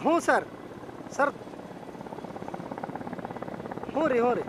हूँ sir. Sir हूँ रे, हूँ रे।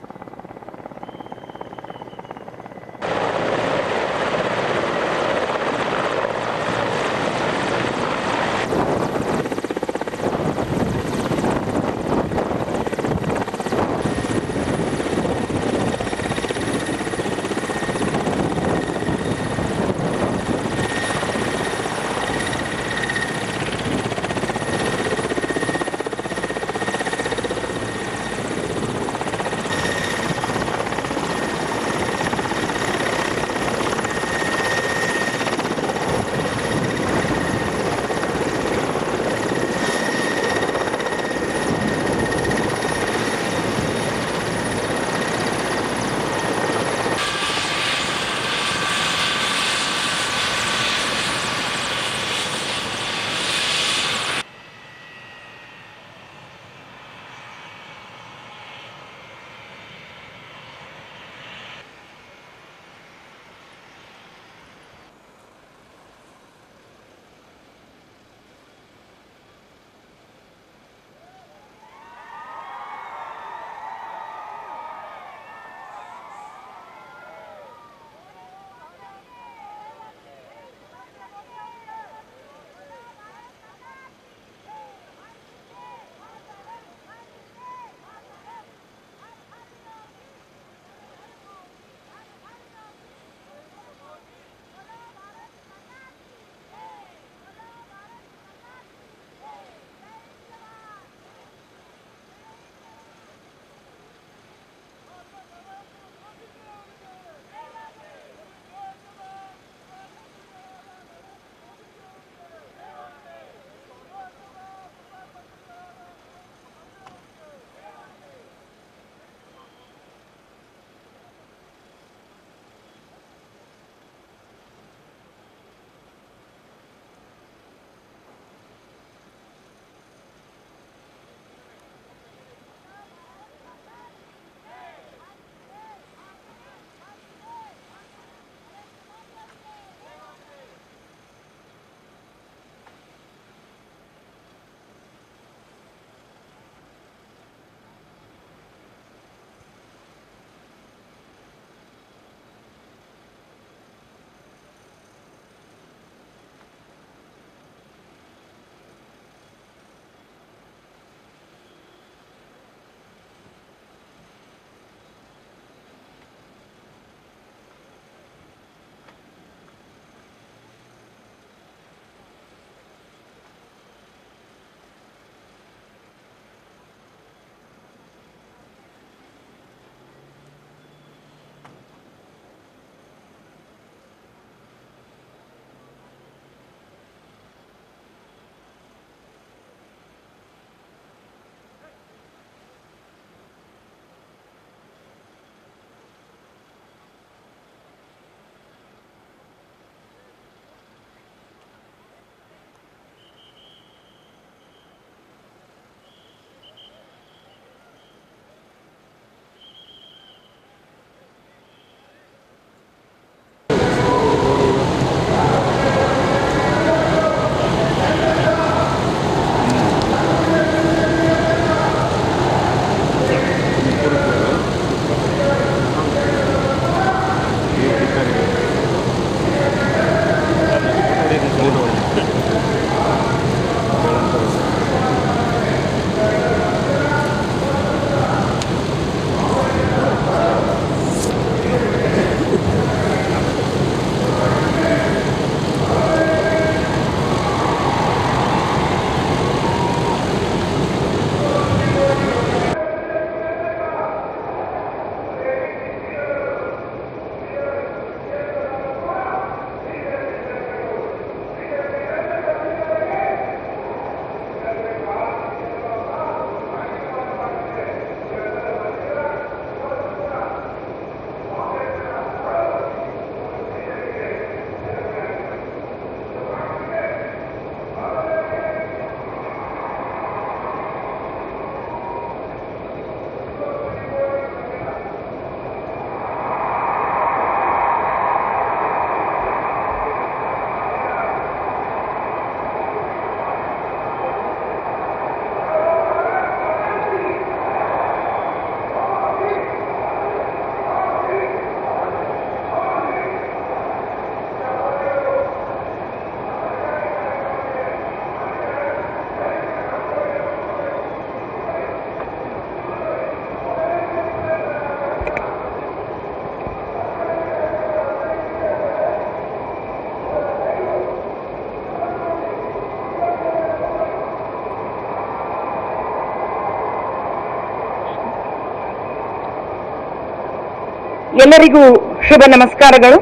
ಎಲ್ಲರಿಗೂ ಶುಭ ನಮಸ್ಕಾರಗಳು.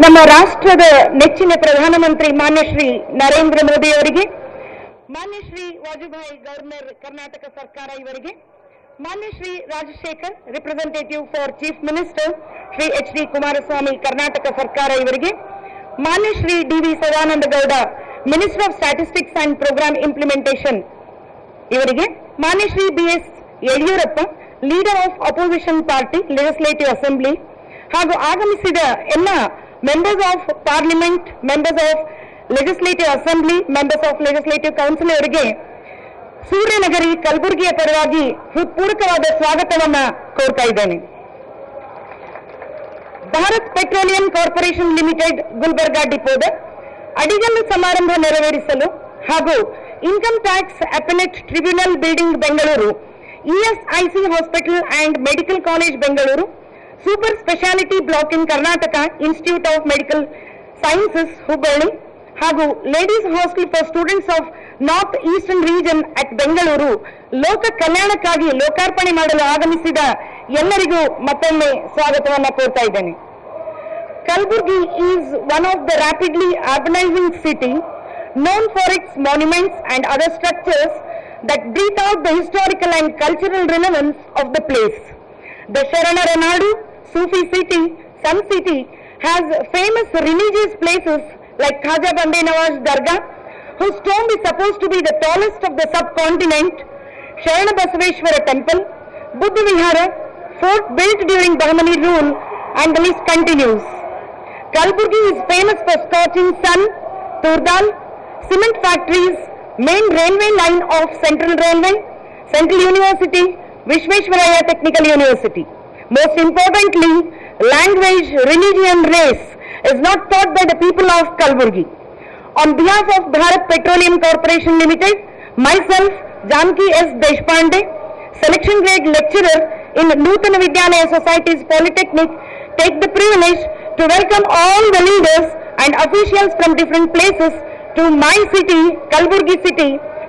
ನಮ್ಮ ರಾಷ್ಟ್ರದ ನೆಚ್ಚಿನ ಪ್ರಧಾನಮಂತ್ರಿ ಮಾನ್ಯ ಶ್ರೀ ನರೇಂದ್ರ ಮೋದಿ ಅವರಿಗೆ, ಮಾನ್ಯ ಶ್ರೀ ವಾಜುಭಾಯಿ ಗವರ್ನರ್ ಕರ್ನಾಟಕ ಸರ್ಕಾರ ಇವರಿಗೆ, ಮಾನ್ಯ Shri Rajashekar representative for chief minister Shri H D Kumaraswamy Karnataka ಸರ್ಕಾರ ಇವರಿಗೆ, ಮಾನ್ಯ Shri D V Sadananda Gowda minister of statistics and programme implementation ಇವರಿಗೆ, ಮಾನ್ಯ Shri B S Yediyurappa leader of opposition party legislative assembly ಹಾಗೂ ಆಗಮಿಸಿದ ಎಲ್ಲ members of parliament, members of legislative assembly, members of legislative council ಅವರಿಗೆ ಸೂರ್ಯನಗರಿ ಕಲಬುರಗಿಯ ಪರವಾಗಿ ಹೃತ್ಪೂರ್ವಕವಾದ ಸ್ವಾಗತವನ್ನು ಕೋರ್ತಾ ಇದ್ದೇನೆ. Bharat petroleum corporation limited Gulbarga ಡಿಪೋದ ಅಡಿಗಲ್ಲು ಸಮಾರಂಭ ನೆರವೇರಿಸಲು ಹಾಗೂ income tax appellate tribunal building Bengaluru, ESIC hospital and medical college Bengaluru, super speciality block in Karnataka institute of medical sciences Hubballi ಹಾಗೂ ladies hostel for students of north eastern region at Bengaluru ಲೋಕ ಕಲ್ಯಾಣಕ್ಕಾಗಿ ಲೋಕಾರ್ಪಣೆ ಮಾಡಲು ಆಗಮಿಸಿದ ಎಲ್ಲರಿಗೂ ಮತ್ತೊಮ್ಮೆ ಸ್ವಾಗತವನ್ನು ಕೋರ್ತಾ ಇದ್ದೇನೆ. Kalburgi is one of the rapidly urbanizing city known for its monuments and other structures that breathe out the historical and cultural relevance of the place. The Sharanara Nadu, Sufi city, Sun City has famous religious places like Khaja Bande Nawaz Dargah, whose tomb is supposed to be the tallest of the subcontinent, Sharana Basaveshwara Temple, Buddha Vihara, fort built during Bahmani rule, and the list continues. Kalburgi is famous for scorching sun, turdal, cement factories, main railway line of Central Railway, Central University, Vishveshwaraya Technical University. Most importantly, language, religion, race is not taught by the people of Kalburgi. On behalf of Bharat Petroleum Corporation Limited, myself, Janki S. Deshpande, selection grade lecturer in Nutana Vidyalaya Society's Polytechnic, take the privilege to welcome all the leaders and officials from different places to my city, Kalburgi city,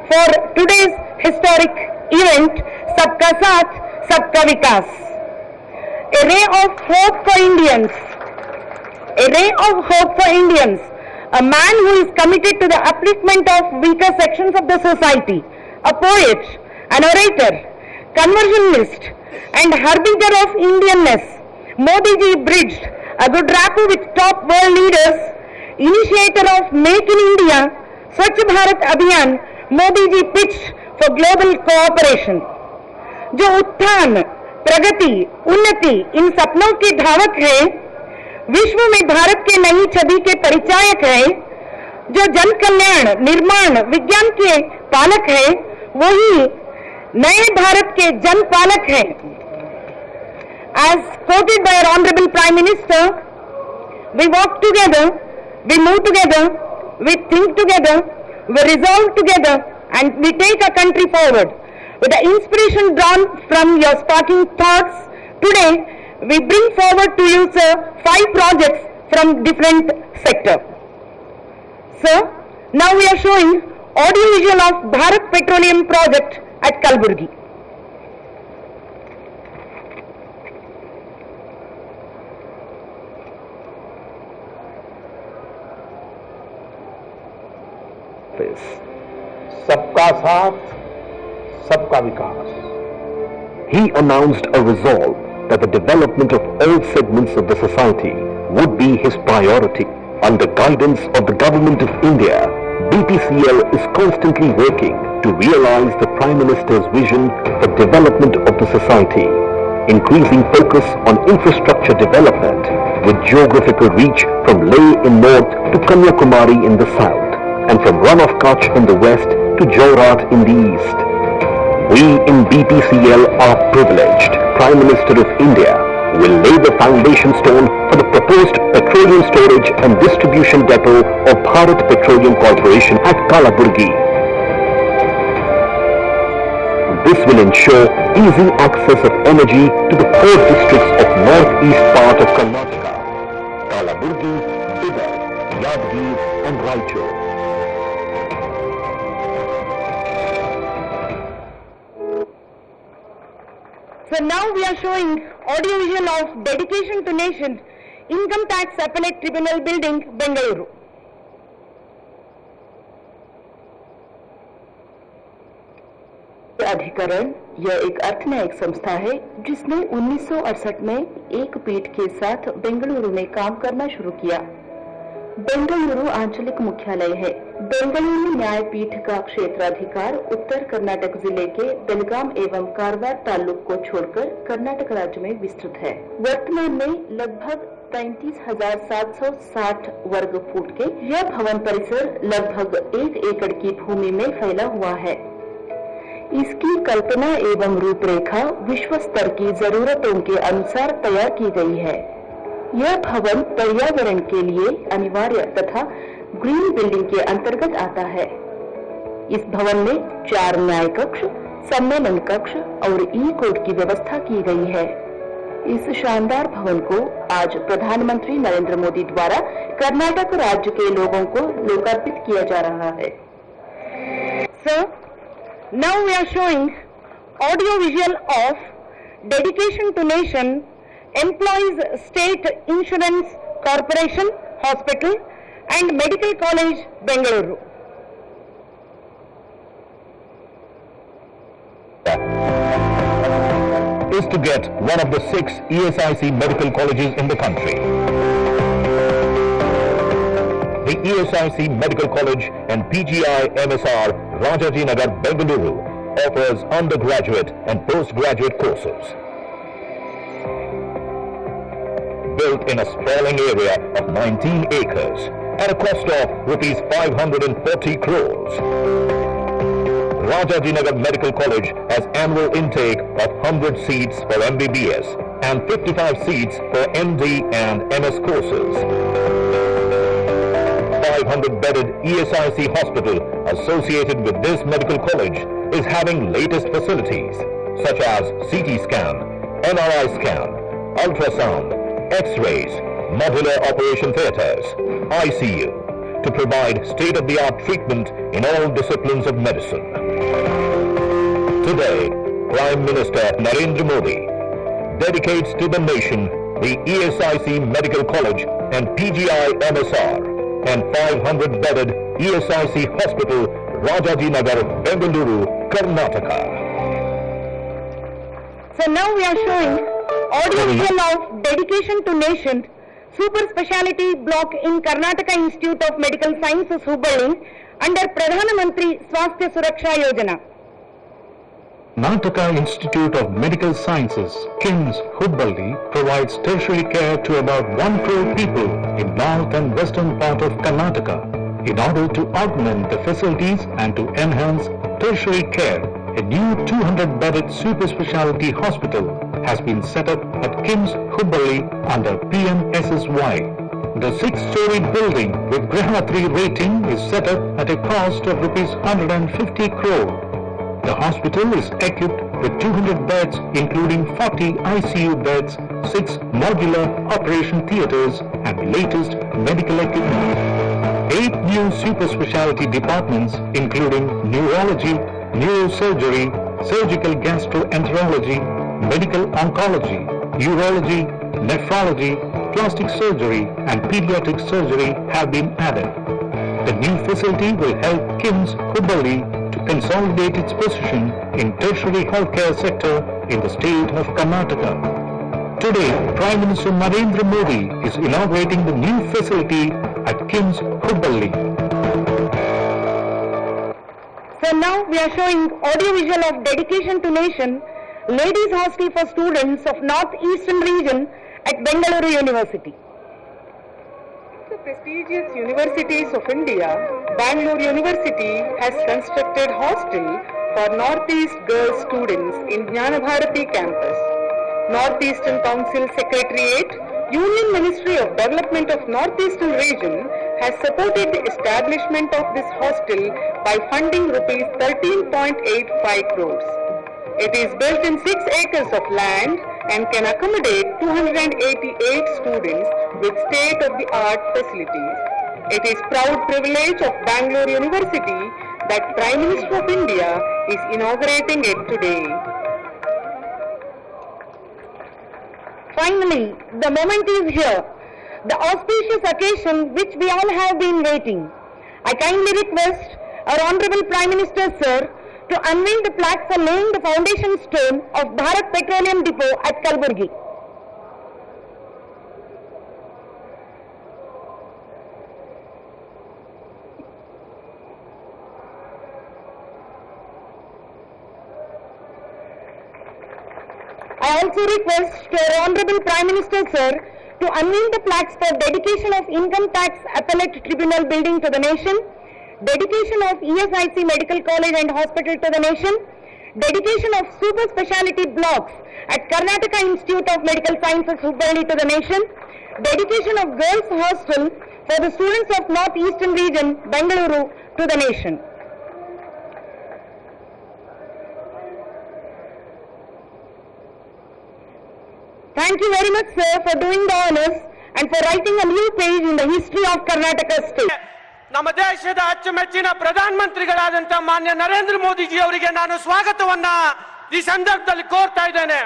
for today's historic event, Sabka Saath, Sabka Vikas. A ray of hope for Indians. A ray of hope for Indians. A man who is committed to the upliftment of weaker sections of the society. A poet, an orator, conversionist, and harbinger of Indianness. Modi ji bridged a good rapport with top world leaders, initiator of Make in India, Swachh Bharat Abhiyan, Modi ji pitched for global cooperation. जो उत्थान, प्रगति, उन्नति इन सपनों के धावक है, विश्व में भारत के नई छवि के परिचायक है, जो जन कल्याण, निर्माण, विज्ञान के पालक है, वही नए भारत के जन पालक है. As quoted by our Honorable Prime Minister, we walk together, we move together, we think together, we resolve together, and we take our country forward. With the inspiration drawn from your sparking thoughts, today we bring forward to you, sir, 5 projects from different sectors. Sir, now we are showing audiovisual of Bharat Petroleum project at Kalburgi. सबका साथ, सबका विकास. He announced a resolve that the development of all segments of the society would be his priority. Under guidance of the Government of India, BPCL is constantly working to realize the Prime Minister's vision for development of the society, increasing focus on infrastructure development with geographical reach from Leh in north to Kanyakumari in the south, and from Rann of Kutch in the west to Jorat in the east. We in BPCL are privileged. Prime Minister of India will lay the foundation stone for the proposed petroleum storage and distribution depot of Bharat Petroleum Corporation at Kalaburgi. This will ensure easy access of energy to the 4 districts of northeast part of Karnataka: Kalaburgi, Bidar, Yadgir and Raichur. So now we are showing audiovisual of Dedication to Nation, Income Tax Appellate Tribunal Building, Bengaluru. अधिकरण यह एक अर्थन्यायिक संस्था है जिसने 1968 में एक पीठ के साथ बेंगलुरु में काम करना शुरू किया। बेंगलुरु आंचलिक मुख्यालय है। बेंगलुरु न्यायपीठ का क्षेत्राधिकार उत्तर कर्नाटक जिले के बेलगाम एवं कारवार तालुक को छोड़कर कर्नाटक राज्य में विस्तृत है। वर्तमान में लगभग 33,760 वर्ग फुट के यह भवन परिसर लगभग 1 एकड़ की भूमि में फैला हुआ है। इसकी कल्पना एवं रूपरेखा विश्व स्तर की जरूरतों के अनुसार तैयार की गई है। यह भवन पर्यावरण के लिए अनिवार्य तथा ग्रीन बिल्डिंग के अंतर्गत आता है। इस भवन में 4 न्याय कक्ष, सम्मेलन कक्ष और ई कोर्ट की व्यवस्था की गई है। इस शानदार भवन को आज प्रधानमंत्री नरेंद्र मोदी द्वारा कर्नाटक राज्य के लोगों को लोकार्पित किया जा रहा है। Sir, now we are showing audio visual of Dedication to Nation Employees State Insurance Corporation Hospital and Medical College, Bengaluru. Is to get one of the 6 ESIC medical colleges in the country. The ESIC Medical College and PGI MSR Rajaji Nagar, Bengaluru offers undergraduate and postgraduate courses. Built in a sprawling area of 19 acres at a cost of rupees 540 crores. Rajaji Nagar Medical College has annual intake of 100 seats for MBBS and 55 seats for MD and MS courses. 500-bedded ESIC hospital associated with this medical college is having latest facilities such as CT scan, MRI scan, ultrasound, X-rays, modular operation theatres, ICU to provide state-of-the-art treatment in all disciplines of medicine. Today, Prime Minister Narendra Modi dedicates to the nation the ESIC Medical College and PGI MSR and 500-bedded ESIC Hospital, Rajaji Nagar, Bengaluru, Karnataka. So now we are showing audio visual of Dedication to Nation Super Speciality Block in Karnataka Institute of Medical Sciences, Hubballi, under Pradhan Mantri Swasthya Suraksha Yojana. Karnataka Institute of Medical Sciences, KIMS, Hubballi provides tertiary care to about 1 crore people in north and western part of Karnataka. In order to augment the facilities and to enhance tertiary care, a new 200-bedded super speciality hospital has been set up at KIMS, Hubballi under PMSSY. The 6-story building with Graha 3 rating is set up at a cost of rupees 150 crore. The hospital is equipped with 200 beds including 40 ICU beds, 6 modular operation theatres and latest medical equipment. 8 new super speciality departments including neurology, neurosurgery, surgical gastroenterology, medical oncology, urology, nephrology, plastic surgery and pediatric surgery have been added. The new facility will help KIMS Hubballi to consolidate its position in tertiary healthcare sector in the state of Karnataka. Today, Prime Minister Narendra Modi is inaugurating the new facility at KIMS Hubballi. So now we are showing audio visual of Dedication to Nation Ladies Hostel for Students of North Eastern Region at Bengaluru University. The prestigious universities of India, Bangalore University has constructed hostel for Northeast girls students in Jnana Bharati campus. Northeastern Council Secretariat, Union Ministry of Development of Northeastern Region has supported the establishment of this hostel by funding rupees 13.85 crores. It is built in 6 acres of land and can accommodate 288 students with state-of-the-art facilities. It is proud privilege of Bangalore University that Prime Minister of India is inaugurating it today. Finally, the moment is here, the auspicious occasion which we all have been waiting. I kindly request our Honorable Prime Minister, Sir, to unveil the plaque for laying the foundation stone of Bharat Petroleum Depot at Kalaburgi. I also request our Honorable Prime Minister, Sir, to unveil the plaques for dedication of Income Tax Appellate Tribunal building to the nation, dedication of ESIC Medical College and Hospital to the nation, dedication of super speciality blocks at Karnataka Institute of Medical Sciences, Hubballi to the nation, dedication of girls' hostel for the students of North Eastern region, Bengaluru to the nation. Thank you very much, sir, for doing the honors and for writing a new page in the history of Karnataka state. ನಮ್ಮ ದೇಶದ ಅಚ್ಚುಮೆಚ್ಚಿನ ಪ್ರಧಾನಮಂತ್ರಿಗಳಾದಂತ ಮಾನ್ಯ Narendra Modi G ಅವರಿಗೆ ನಾನು ಸ್ವಾಗತವನ್ನ ಈ ಸಂದರ್ಭದಲ್ಲಿ ಕೋರ್ತಾ ಇದ್ದೇನೆ.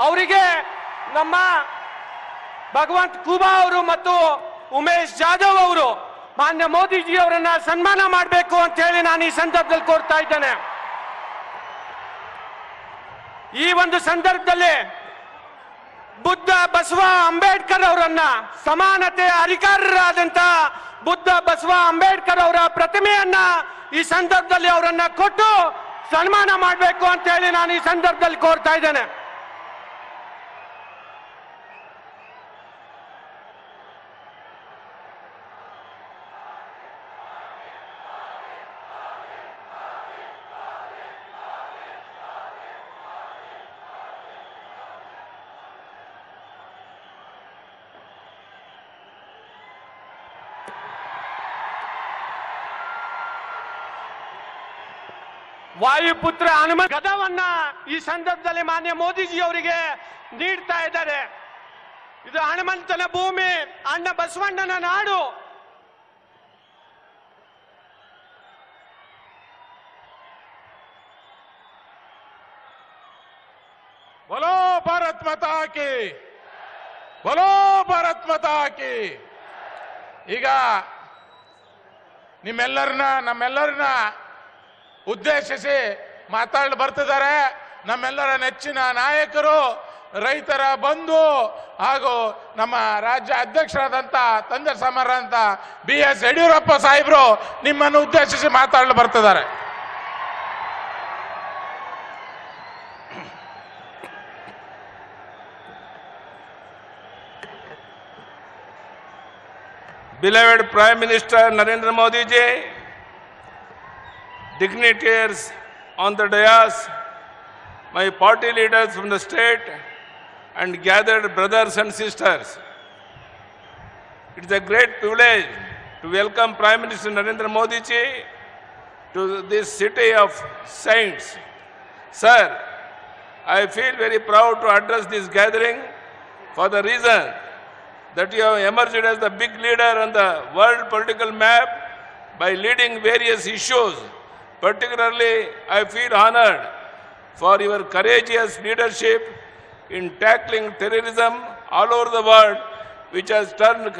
ಅವರಿಗೆ ನಮ್ಮ ಭಗವಂತ್ ಖೂಬಾ ಅವರು ಮತ್ತು ಉಮೇಶ್ ಜಾಧವ್ ಅವರು ಮಾನ್ಯ ಮೋದಿ ಜಿ ಅವರನ್ನ ಸನ್ಮಾನ ಮಾಡಬೇಕು ಅಂತ ಹೇಳಿ ನಾನು ಈ ಸಂದರ್ಭದಲ್ಲಿ ಕೋರ್ತಾ ಇದ್ದೇನೆ. ಈ ಒಂದು ಸಂದರ್ಭದಲ್ಲಿ ಬುದ್ಧ ಬಸವ ಅಂಬೇಡ್ಕರ್ ಅವರನ್ನ ಸಮಾನತೆಯ ಅಧಿಕಾರರಾದಂತ ಬುದ್ಧ ಬಸವ ಅಂಬೇಡ್ಕರ್ ಅವರ ಪ್ರತಿಮೆಯನ್ನ ಈ ಸಂದರ್ಭದಲ್ಲಿ ಅವರನ್ನ ಕೊಟ್ಟು ಸನ್ಮಾನ ಮಾಡಬೇಕು ಅಂತ ಹೇಳಿ ನಾನು ಈ ಸಂದರ್ಭದಲ್ಲಿ ಕೋರ್ತಾ ಇದ್ದೇನೆ. ವಾಯುಪುತ್ರ ಹನುಮಂತ ಗದವನ್ನ ಈ ಸಂದರ್ಭದಲ್ಲಿ ಮಾನ್ಯ ಮೋದಿಜಿ ಅವರಿಗೆ ನೀಡ್ತಾ ಇದ್ದಾರೆ. ಇದು ಹನುಮಂತನ ಭೂಮಿ, ಅಣ್ಣ ಬಸವಣ್ಣನ ನಾಡು. बोलो भारत माता की, बोलो ಭಾರತ್ ಮಾತಾ ಕಿ. ಈಗ ನಮ್ಮೆಲ್ಲರನ್ನ ಉದ್ದೇಶಿಸಿ ಮಾತಾಡಲು ಬರ್ತಿದ್ದಾರೆ ನಮ್ಮೆಲ್ಲರ ನೆಚ್ಚಿನ ನಾಯಕರು, ರೈತರ ಬಂಧು ಹಾಗೂ ನಮ್ಮ ರಾಜ್ಯ ಅಧ್ಯಕ್ಷರಾದಂತ ತಂದೆ ಸಮರಂತ BS ಯಡಿಯೂರಪ್ಪ ಸಾಹೇಬರು ನಿಮ್ಮನ್ನು ಉದ್ದೇಶಿಸಿ ಮಾತಾಡಲು ಬರ್ತಿದ್ದಾರೆ. Beloved Prime Minister Narendra Modi ji, dignitaries on the dais, my party leaders from the state and gathered brothers and sisters. It is a great privilege to welcome Prime Minister Narendra Modi ji to this city of saints. Sir, I feel very proud to address this gathering for the reason that you have emerged as the big leader on the world political map by leading various issues. Particularly, I feel honored for your courageous leadership in tackling terrorism all over the world, which has turned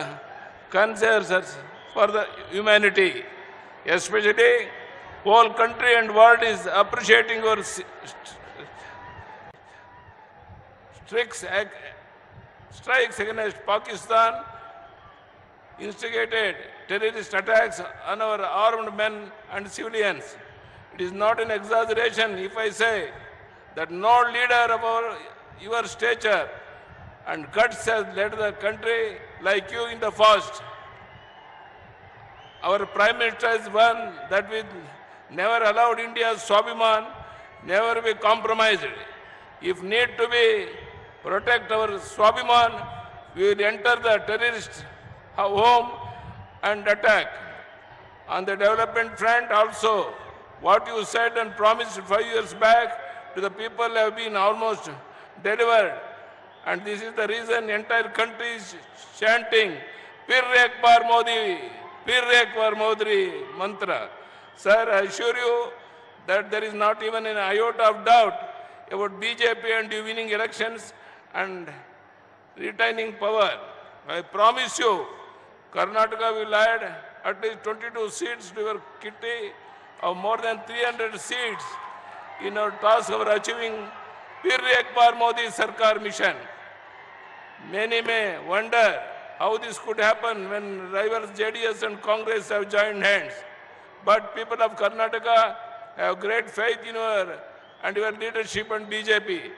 concerns for the humanity. Especially, whole country and world is appreciating your strikes against Pakistan, instigated terrorist attacks on our armed men and civilians. It is not an exaggeration if I say that no leader of your stature and guts has led the country like you in the past. Our Prime Minister is one that we never allowed India's Swabhiman, never be compromised. If need to be protect our Swabhiman, we will enter the terrorist home and attack. On the development front also, what you said and promised 5 years back to the people have been almost delivered. And this is the reason the entire country is chanting, Phir ek baar Modi, Phir ek baar Modi mantra. Sir, I assure you that there is not even an iota of doubt about BJP and you winning elections, and retaining power. I promise you, Karnataka will add at least 22 seats to your kitty of more than 300 seats in our task of achieving Fir Ek Baar Modi Sarkar mission. Many may wonder how this could happen when rivals JDS and Congress have joined hands. But people of Karnataka have great faith in your leadership and BJP.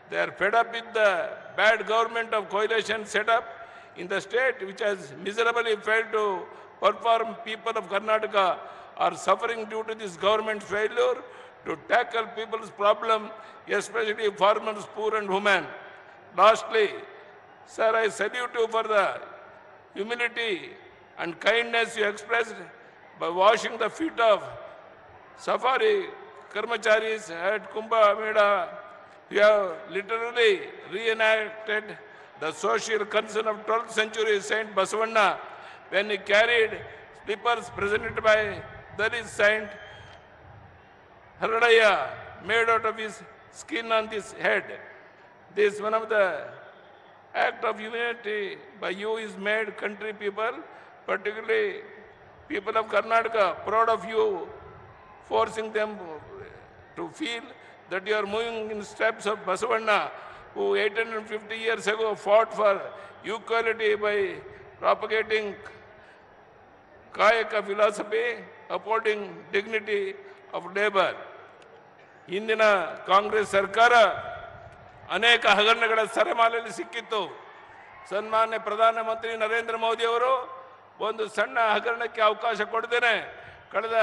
They are fed up with the bad government of coalition set up in the state, which has miserably failed to perform. People of Karnataka are suffering due to this government's failure to tackle people's problem, especially farmers, poor and women. Lastly, sir, I salute you for the humility and kindness you expressed by washing the feet of Safari Karmacharis at Kumbh Mela. You have literally reenacted the social concern of 12th century Saint Basavanna when he carried slippers presented by Dalit Saint Haradaya made out of his skin on his head. This one of the act of humanity by you is made country people, particularly people of Karnataka, proud of you, forcing them to feel that you are moving in steps of Basavanna, who 850 years ago fought for equality by propagating Kayaka philosophy, upholding dignity of labor. ಇಂದಿನ ಕಾಂಗ್ರೆಸ್ ಸರ್ಕಾರ ಅನೇಕ ಹಗರಣಗಳ ಸರಮಾಲೆಯಲ್ಲಿ ಸಿಕ್ಕಿತ್ತು. ಸನ್ಮಾನ್ಯ ಪ್ರಧಾನಮಂತ್ರಿ ನರೇಂದ್ರ ಮೋದಿ ಅವರು ಒಂದು ಸಣ್ಣ ಹಗರಣಕ್ಕೆ ಅವಕಾಶ ಕೊಡದೇನೆ ಕಳೆದ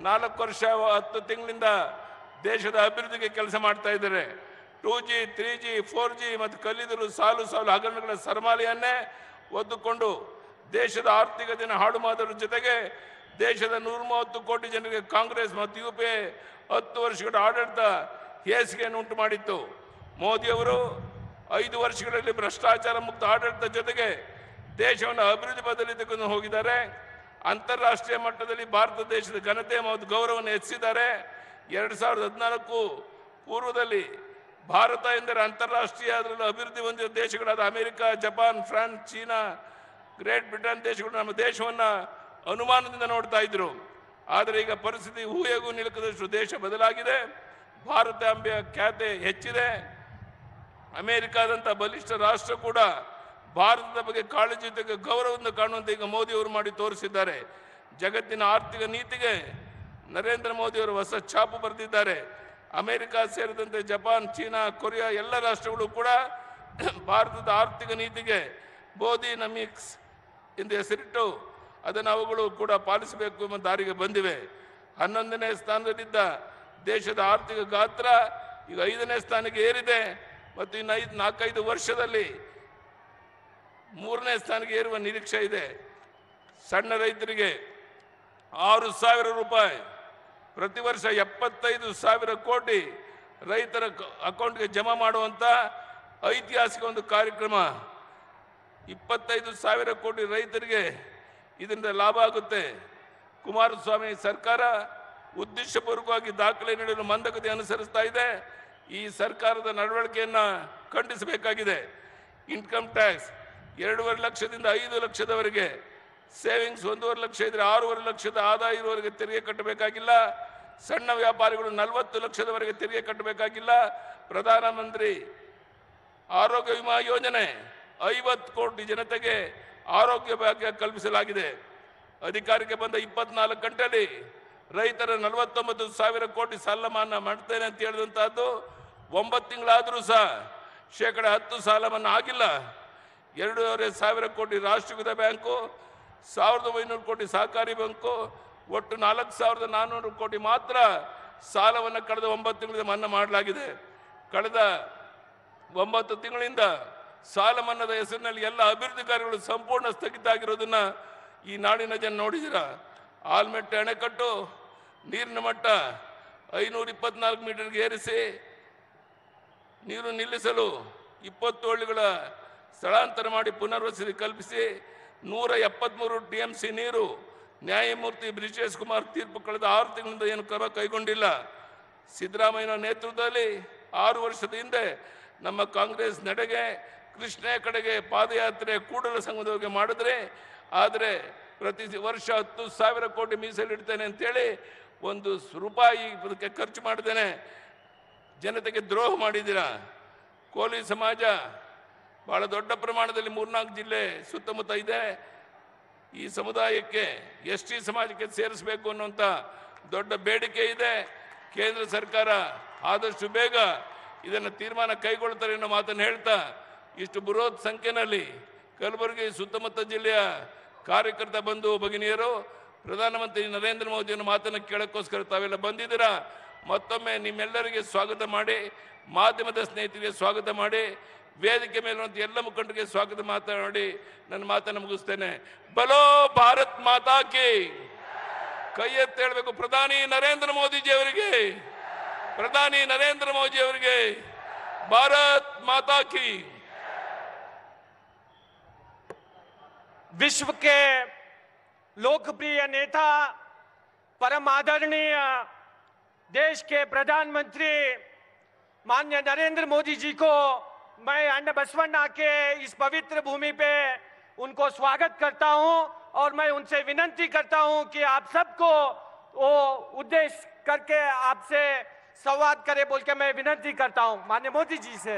4 ವರ್ಷ 10 ತಿಂಗಳಿಂದ ದೇಶದ ಅಭಿವೃದ್ಧಿಗೆ ಕೆಲಸ ಮಾಡ್ತಾ ಇದ್ದಾರೆ. 2G, 3G, 4G ಮತ್ತು ಕಲ್ಲಿದ್ದಲು ಸಾಲು ಹಗರಣಗಳ ಸರಮಾಲೆಯನ್ನೇ ಒದ್ದುಕೊಂಡು ದೇಶದ ಆರ್ಥಿಕತೆಯನ್ನು ಹಾಳು ಮಾಡೋದ್ರ ಜೊತೆಗೆ ದೇಶದ 130 ಕೋಟಿ ಜನರಿಗೆ ಕಾಂಗ್ರೆಸ್ ಮತ್ತು ಯುಪಿಎ 10 ವರ್ಷಗಳ ಆಡಳಿತ ಹೇಸಿಗೆಯನ್ನು ಉಂಟು ಮಾಡಿತ್ತು. ಮೋದಿಯವರು 5 ವರ್ಷಗಳಲ್ಲಿ ಭ್ರಷ್ಟಾಚಾರ ಮುಕ್ತ ಆಡಳಿತ ಜೊತೆಗೆ ದೇಶವನ್ನು ಅಭಿವೃದ್ಧಿ ಪಥದಲ್ಲಿ ತೆಗೆದುಕೊಂಡು ಹೋಗಿದ್ದಾರೆ. ಅಂತಾರಾಷ್ಟ್ರೀಯ ಮಟ್ಟದಲ್ಲಿ ಭಾರತ ದೇಶದ ಘನತೆ ಮತ್ತು ಗೌರವವನ್ನು ಹೆಚ್ಚಿಸಿದ್ದಾರೆ. 2014 ಪೂರ್ವದಲ್ಲಿ ಭಾರತ ಎಂದರೆ ಅಂತಾರಾಷ್ಟ್ರೀಯ ಅದರಲ್ಲೂ ಅಭಿವೃದ್ಧಿ ಹೊಂದಿದ ದೇಶಗಳಾದ America, Japan, France, China, Great Britain ದೇಶಗಳು ನಮ್ಮ ದೇಶವನ್ನು ಅನುಮಾನದಿಂದ ನೋಡ್ತಾ ಇದ್ರು. ಆದರೆ ಈಗ ಪರಿಸ್ಥಿತಿ ಊಹೆಗೂ ನಿಲುಕದಷ್ಟು ದೇಶ ಬದಲಾಗಿದೆ. ಭಾರತ ಎಂಬ ಖ್ಯಾತೆ ಹೆಚ್ಚಿದೆ. ಅಮೆರಿಕಾದಂಥ ಬಲಿಷ್ಠ ರಾಷ್ಟ್ರ ಕೂಡ ಭಾರತದ ಬಗ್ಗೆ ಕಾಳಜಿ ಜೊತೆಗೆ ಗೌರವವನ್ನು ಕಾಣುವಂತೆ ಈಗ ಮೋದಿಯವರು ಮಾಡಿ ತೋರಿಸಿದ್ದಾರೆ. ಜಗತ್ತಿನ ಆರ್ಥಿಕ ನೀತಿಗೆ ನರೇಂದ್ರ ಮೋದಿಯವರು ಹೊಸ ಛಾಪು ಬರೆದಿದ್ದಾರೆ. ಅಮೆರಿಕ ಸೇರಿದಂತೆ ಜಪಾನ್, ಚೀನಾ, ಕೊರಿಯಾ ಎಲ್ಲ ರಾಷ್ಟ್ರಗಳು ಕೂಡ ಭಾರತದ ಆರ್ಥಿಕ ನೀತಿಗೆ ಬೋಧಿನಮಿಕ್ಸ್ ಎಂದು ಹೆಸರಿಟ್ಟು ಅದನ್ನು ಅವುಗಳು ಕೂಡ ಪಾಲಿಸಬೇಕು ಎಂಬ ದಾರಿಗೆ ಬಂದಿವೆ. 11ನೇ ಸ್ಥಾನದಲ್ಲಿದ್ದ ದೇಶದ ಆರ್ಥಿಕ ಗಾತ್ರ ಈಗ 5ನೇ ಸ್ಥಾನಕ್ಕೆ ಏರಿದೆ ಮತ್ತು ಇನ್ನು 4-5 ವರ್ಷದಲ್ಲಿ 3ನೇ ಸ್ಥಾನಕ್ಕೆ ಏರುವ ನಿರೀಕ್ಷೆ ಇದೆ. ಸಣ್ಣ ರೈತರಿಗೆ 6,000 ರೂಪಾಯಿ ಪ್ರತಿ ವರ್ಷ 75,000 ಕೋಟಿ ರೈತರ ಅಕೌಂಟ್ಗೆ ಜಮಾ ಮಾಡುವಂಥ ಐತಿಹಾಸಿಕ ಒಂದು ಕಾರ್ಯಕ್ರಮ. 25,000 ಕೋಟಿ ರೈತರಿಗೆ ಇದರಿಂದ ಲಾಭ ಆಗುತ್ತೆ. ಕುಮಾರಸ್ವಾಮಿ ಸರ್ಕಾರ ಉದ್ದೇಶಪೂರ್ವಕವಾಗಿ ದಾಖಲೆ ನೀಡಲು ಮಂದಗತಿ ಅನುಸರಿಸ್ತಾ ಇದೆ. ಈ ಸರ್ಕಾರದ ನಡವಳಿಕೆಯನ್ನು ಖಂಡಿಸಬೇಕಾಗಿದೆ. ಇನ್ಕಮ್ ಟ್ಯಾಕ್ಸ್ 2.5 ಲಕ್ಷದಿಂದ 5 ಲಕ್ಷದವರೆಗೆ, ಸೇವಿಂಗ್ಸ್ 1.5 ಲಕ್ಷ ಇದ್ರೆ 6.5 ಲಕ್ಷದ ಆದಾಯ ಇರುವವರೆಗೆ ತೆರಿಗೆ ಕಟ್ಟಬೇಕಾಗಿಲ್ಲ. ಸಣ್ಣ ವ್ಯಾಪಾರಿಗಳು 40 ಲಕ್ಷದವರೆಗೆ ತೆರಿಗೆ ಕಟ್ಟಬೇಕಾಗಿಲ್ಲ. ಪ್ರಧಾನಮಂತ್ರಿ ಆರೋಗ್ಯ ವಿಮಾ ಯೋಜನೆ 50 ಕೋಟಿ ಜನತೆಗೆ ಆರೋಗ್ಯ ಭಾಗ್ಯ ಕಲ್ಪಿಸಲಾಗಿದೆ. ಅಧಿಕಾರಕ್ಕೆ ಬಂದ 24 ಗಂಟೆಯಲ್ಲಿ ರೈತರ 49,000 ಕೋಟಿ ಸಾಲ ಮನ್ನಾ ಮಾಡ್ತೇನೆ ಅಂತ ಹೇಳಿದಂತಹದ್ದು 9 ತಿಂಗಳಾದರೂ ಸಹ 10% ಸಾಲ ಮನ್ನಾ ಆಗಿಲ್ಲ. 2,500 ಕೋಟಿ ರಾಷ್ಟ್ರೀಕೃತ ಬ್ಯಾಂಕು, 1,500 ಕೋಟಿ ಸಹಕಾರಿ ಬ್ಯಾಂಕು, ಒಟ್ಟು 4,400 ಕೋಟಿ ಮಾತ್ರ ಸಾಲವನ್ನು ಕಳೆದ 9 ತಿಂಗಳಿಂದ ಮನ್ನಾ ಮಾಡಲಾಗಿದೆ. ಕಳೆದ 9 ತಿಂಗಳಿಂದ ಸಾಲ ಮನ್ನಾದ ಹೆಸರಿನಲ್ಲಿ ಎಲ್ಲ ಅಭಿವೃದ್ಧಿ ಕಾರ್ಯಗಳು ಸಂಪೂರ್ಣ ಸ್ಥಗಿತ ಆಗಿರೋದನ್ನ ಈ ನಾಡಿನ ಜನ ನೋಡಿದಿರ. ಆಲ್ಮೆಟ್ಟೆ ಅಣೆಕಟ್ಟು ನೀರಿನ ಮಟ್ಟ 524 ಮೀಟರ್ಗೆ ಏರಿಸಿ ನೀರು ನಿಲ್ಲಿಸಲು 20 ಹಳ್ಳಿಗಳ ಸ್ಥಳಾಂತರ ಮಾಡಿ ಪುನರ್ವಸತಿ ಕಲ್ಪಿಸಿ 173 TMC ನೀರು ನ್ಯಾಯಮೂರ್ತಿ ಬ್ರಿಜೇಶ್ ಕುಮಾರ್ ತೀರ್ಪು ಕಳೆದ 6 ತಿಂಗಳಿಂದ ಏನು ಕ್ರಮ ಕೈಗೊಂಡಿಲ್ಲ. ಸಿದ್ದರಾಮಯ್ಯ ನೇತೃತ್ವದಲ್ಲಿ 6 ವರ್ಷದ ಹಿಂದೆ ನಮ್ಮ ಕಾಂಗ್ರೆಸ್ ನಡೆಗೆ ಕೃಷ್ಣ ಕಡೆಗೆ ಪಾದಯಾತ್ರೆ ಕೂಡಲ ಸಂಗಮದವರೆಗೆ ಮಾಡಿದ್ರೆ, ಆದರೆ ಪ್ರತಿ ವರ್ಷ 10,000 ಕೋಟಿ ಮೀಸಲಿಡ್ತೇನೆ ಅಂತೇಳಿ 1 ರೂಪಾಯಿ ಇದಕ್ಕೆ ಖರ್ಚು ಮಾಡಿದ್ದೇನೆ. ಜನತೆಗೆ ದ್ರೋಹ ಮಾಡಿದ್ದೀರಾ. ಕೋಲಿ ಸಮಾಜ ಬಹಳ ದೊಡ್ಡ ಪ್ರಮಾಣದಲ್ಲಿ 3-4 ಜಿಲ್ಲೆ ಸುತ್ತಮುತ್ತ ಇದೆ. ಈ ಸಮುದಾಯಕ್ಕೆ ST ಸಮಾಜಕ್ಕೆ ಸೇರಿಸಬೇಕು ಅನ್ನುವಂಥ ದೊಡ್ಡ ಬೇಡಿಕೆ ಇದೆ. ಕೇಂದ್ರ ಸರ್ಕಾರ ಆದಷ್ಟು ಬೇಗ ಇದನ್ನು ತೀರ್ಮಾನ ಕೈಗೊಳ್ತಾರೆ ಅನ್ನೋ ಮಾತನ್ನು ಹೇಳ್ತಾ, ಇಷ್ಟು ಬೃಹತ್ ಸಂಖ್ಯೆಯಲ್ಲಿ ಕಲಬುರಗಿ ಸುತ್ತಮುತ್ತ ಜಿಲ್ಲೆಯ ಕಾರ್ಯಕರ್ತ ಬಂಧು ಭಗಿನಿಯರು ಪ್ರಧಾನಮಂತ್ರಿ ನರೇಂದ್ರ ಮೋದಿಯನ್ನು ಮಾತನ್ನು ಕೇಳೋಕ್ಕೋಸ್ಕರ ತಾವೆಲ್ಲ ಬಂದಿದ್ದೀರಾ. ಮತ್ತೊಮ್ಮೆ ನಿಮ್ಮೆಲ್ಲರಿಗೆ ಸ್ವಾಗತ ಮಾಡಿ, ಮಾಧ್ಯಮದ ಸ್ನೇಹಿತರಿಗೆ ಸ್ವಾಗತ ಮಾಡಿ, ವೇದಿಕೆ ಮೇಲಿರುವಂಥ ಎಲ್ಲ ಮುಖಂಡರಿಗೆ ಸ್ವಾಗತ ಮಾತನಾಡಿ ನನ್ನ ಮಾತನ್ನು ಮುಗಿಸ್ತೇನೆ. ಬಲೋ ಭಾರತ್ ಮಾತಾ ಕಿ. ಕೈ ಎತ್ತಿ ಹೇಳಬೇಕು, ಪ್ರಧಾನಿ ನರೇಂದ್ರ ಮೋದಿಜಿ ಅವರಿಗೆ, ಪ್ರಧಾನಿ ನರೇಂದ್ರ ಮೋದಿ ಅವರಿಗೆ ಭಾರತ್ ಮಾತಾ ಕಿ. विश्व के लोकप्रिय नेता, परम आदरणीय देश के प्रधानमंत्री माननीय नरेंद्र मोदी जी को मैं अन्न बसवन्ना के इस पवित्र भूमि पे उनको स्वागत करता हूं और मैं उनसे विनती करता हूं कि आप सबको वो उद्देश्य करके आपसे संवाद करे बोल के मैं विनती करता हूं माननीय मोदी जी से।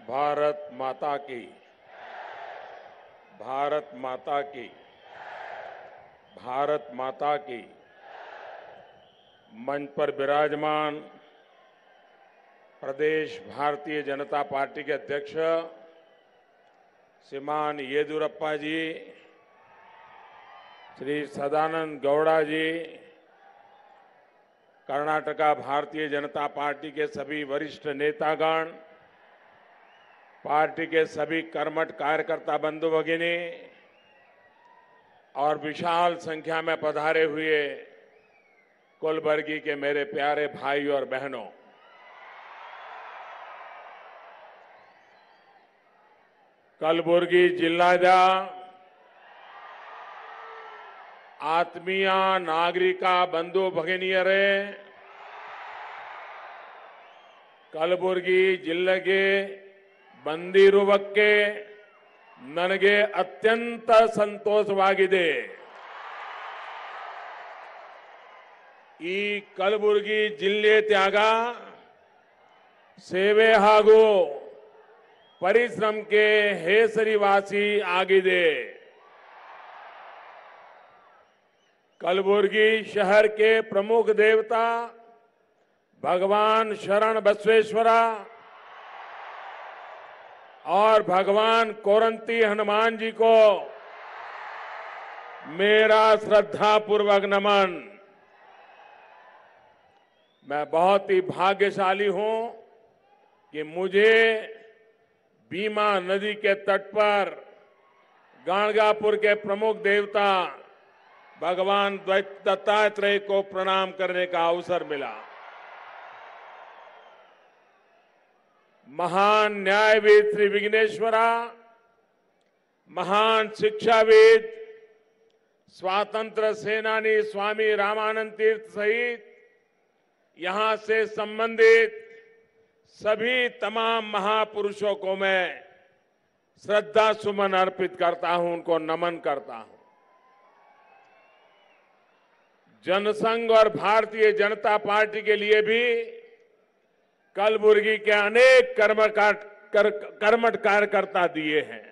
भारत माता की, भारत माता की, भारत माता की। मंच पर विराजमान प्रदेश भारतीय जनता पार्टी के अध्यक्ष श्रीमान येदियुरप्पा जी, श्री सदानंद गौड़ा जी, कर्नाटका भारतीय जनता पार्टी के सभी वरिष्ठ नेतागण, पार्टी के सभी कर्मठ कार्यकर्ता बंधु भगिनी और विशाल संख्या में पधारे हुए कुलबर्गी के मेरे प्यारे भाई और बहनों, कलबुर्गी जिल्लाದ ಆತ್ಮೀಯ ನಾಗರಿಕ ಬಂಧು ಭಗಿನಿಯರೇ, ಕಲಬುರ್ಗಿ ಜಿಲ್ಲೆಗೆ ಬಂದಿರುವಕ್ಕೆ ನನಗೆ ಅತ್ಯಂತ ಸಂತೋಷವಾಗಿದೆ. ಈ ಕಲಬುರ್ಗಿ ಜಿಲ್ಲೆ ತ್ಯಾಗ, ಸೇವೆ ಹಾಗೂ ಪರಿಶ್ರಮಕ್ಕೆ ಹೆಸರುವಾಸಿ ಆಗಿದೆ. कलबुर्गी शहर के प्रमुख देवता भगवान शरण बसवेश्वरा और भगवान कोरंती हनुमान जी को मेरा श्रद्धापूर्वक नमन। मैं बहुत ही भाग्यशाली हूं कि मुझे भीमा नदी के तट पर गाणगापुर के प्रमुख देवता भगवान दत्तात्रेय को प्रणाम करने का अवसर मिला। महान न्यायविद श्री विघ्नेश्वरा, महान शिक्षाविद, स्वातंत्र सेनानी स्वामी रामानंद तीर्थ सहित यहां से संबंधित सभी तमाम महापुरुषों को मैं श्रद्धा सुमन अर्पित करता हूं, उनको नमन करता हूं। जनसंघ और भारतीय जनता पार्टी के लिए भी कलबुर्गी के अनेक कर्मठ कार्यकर्ता दिए हैं।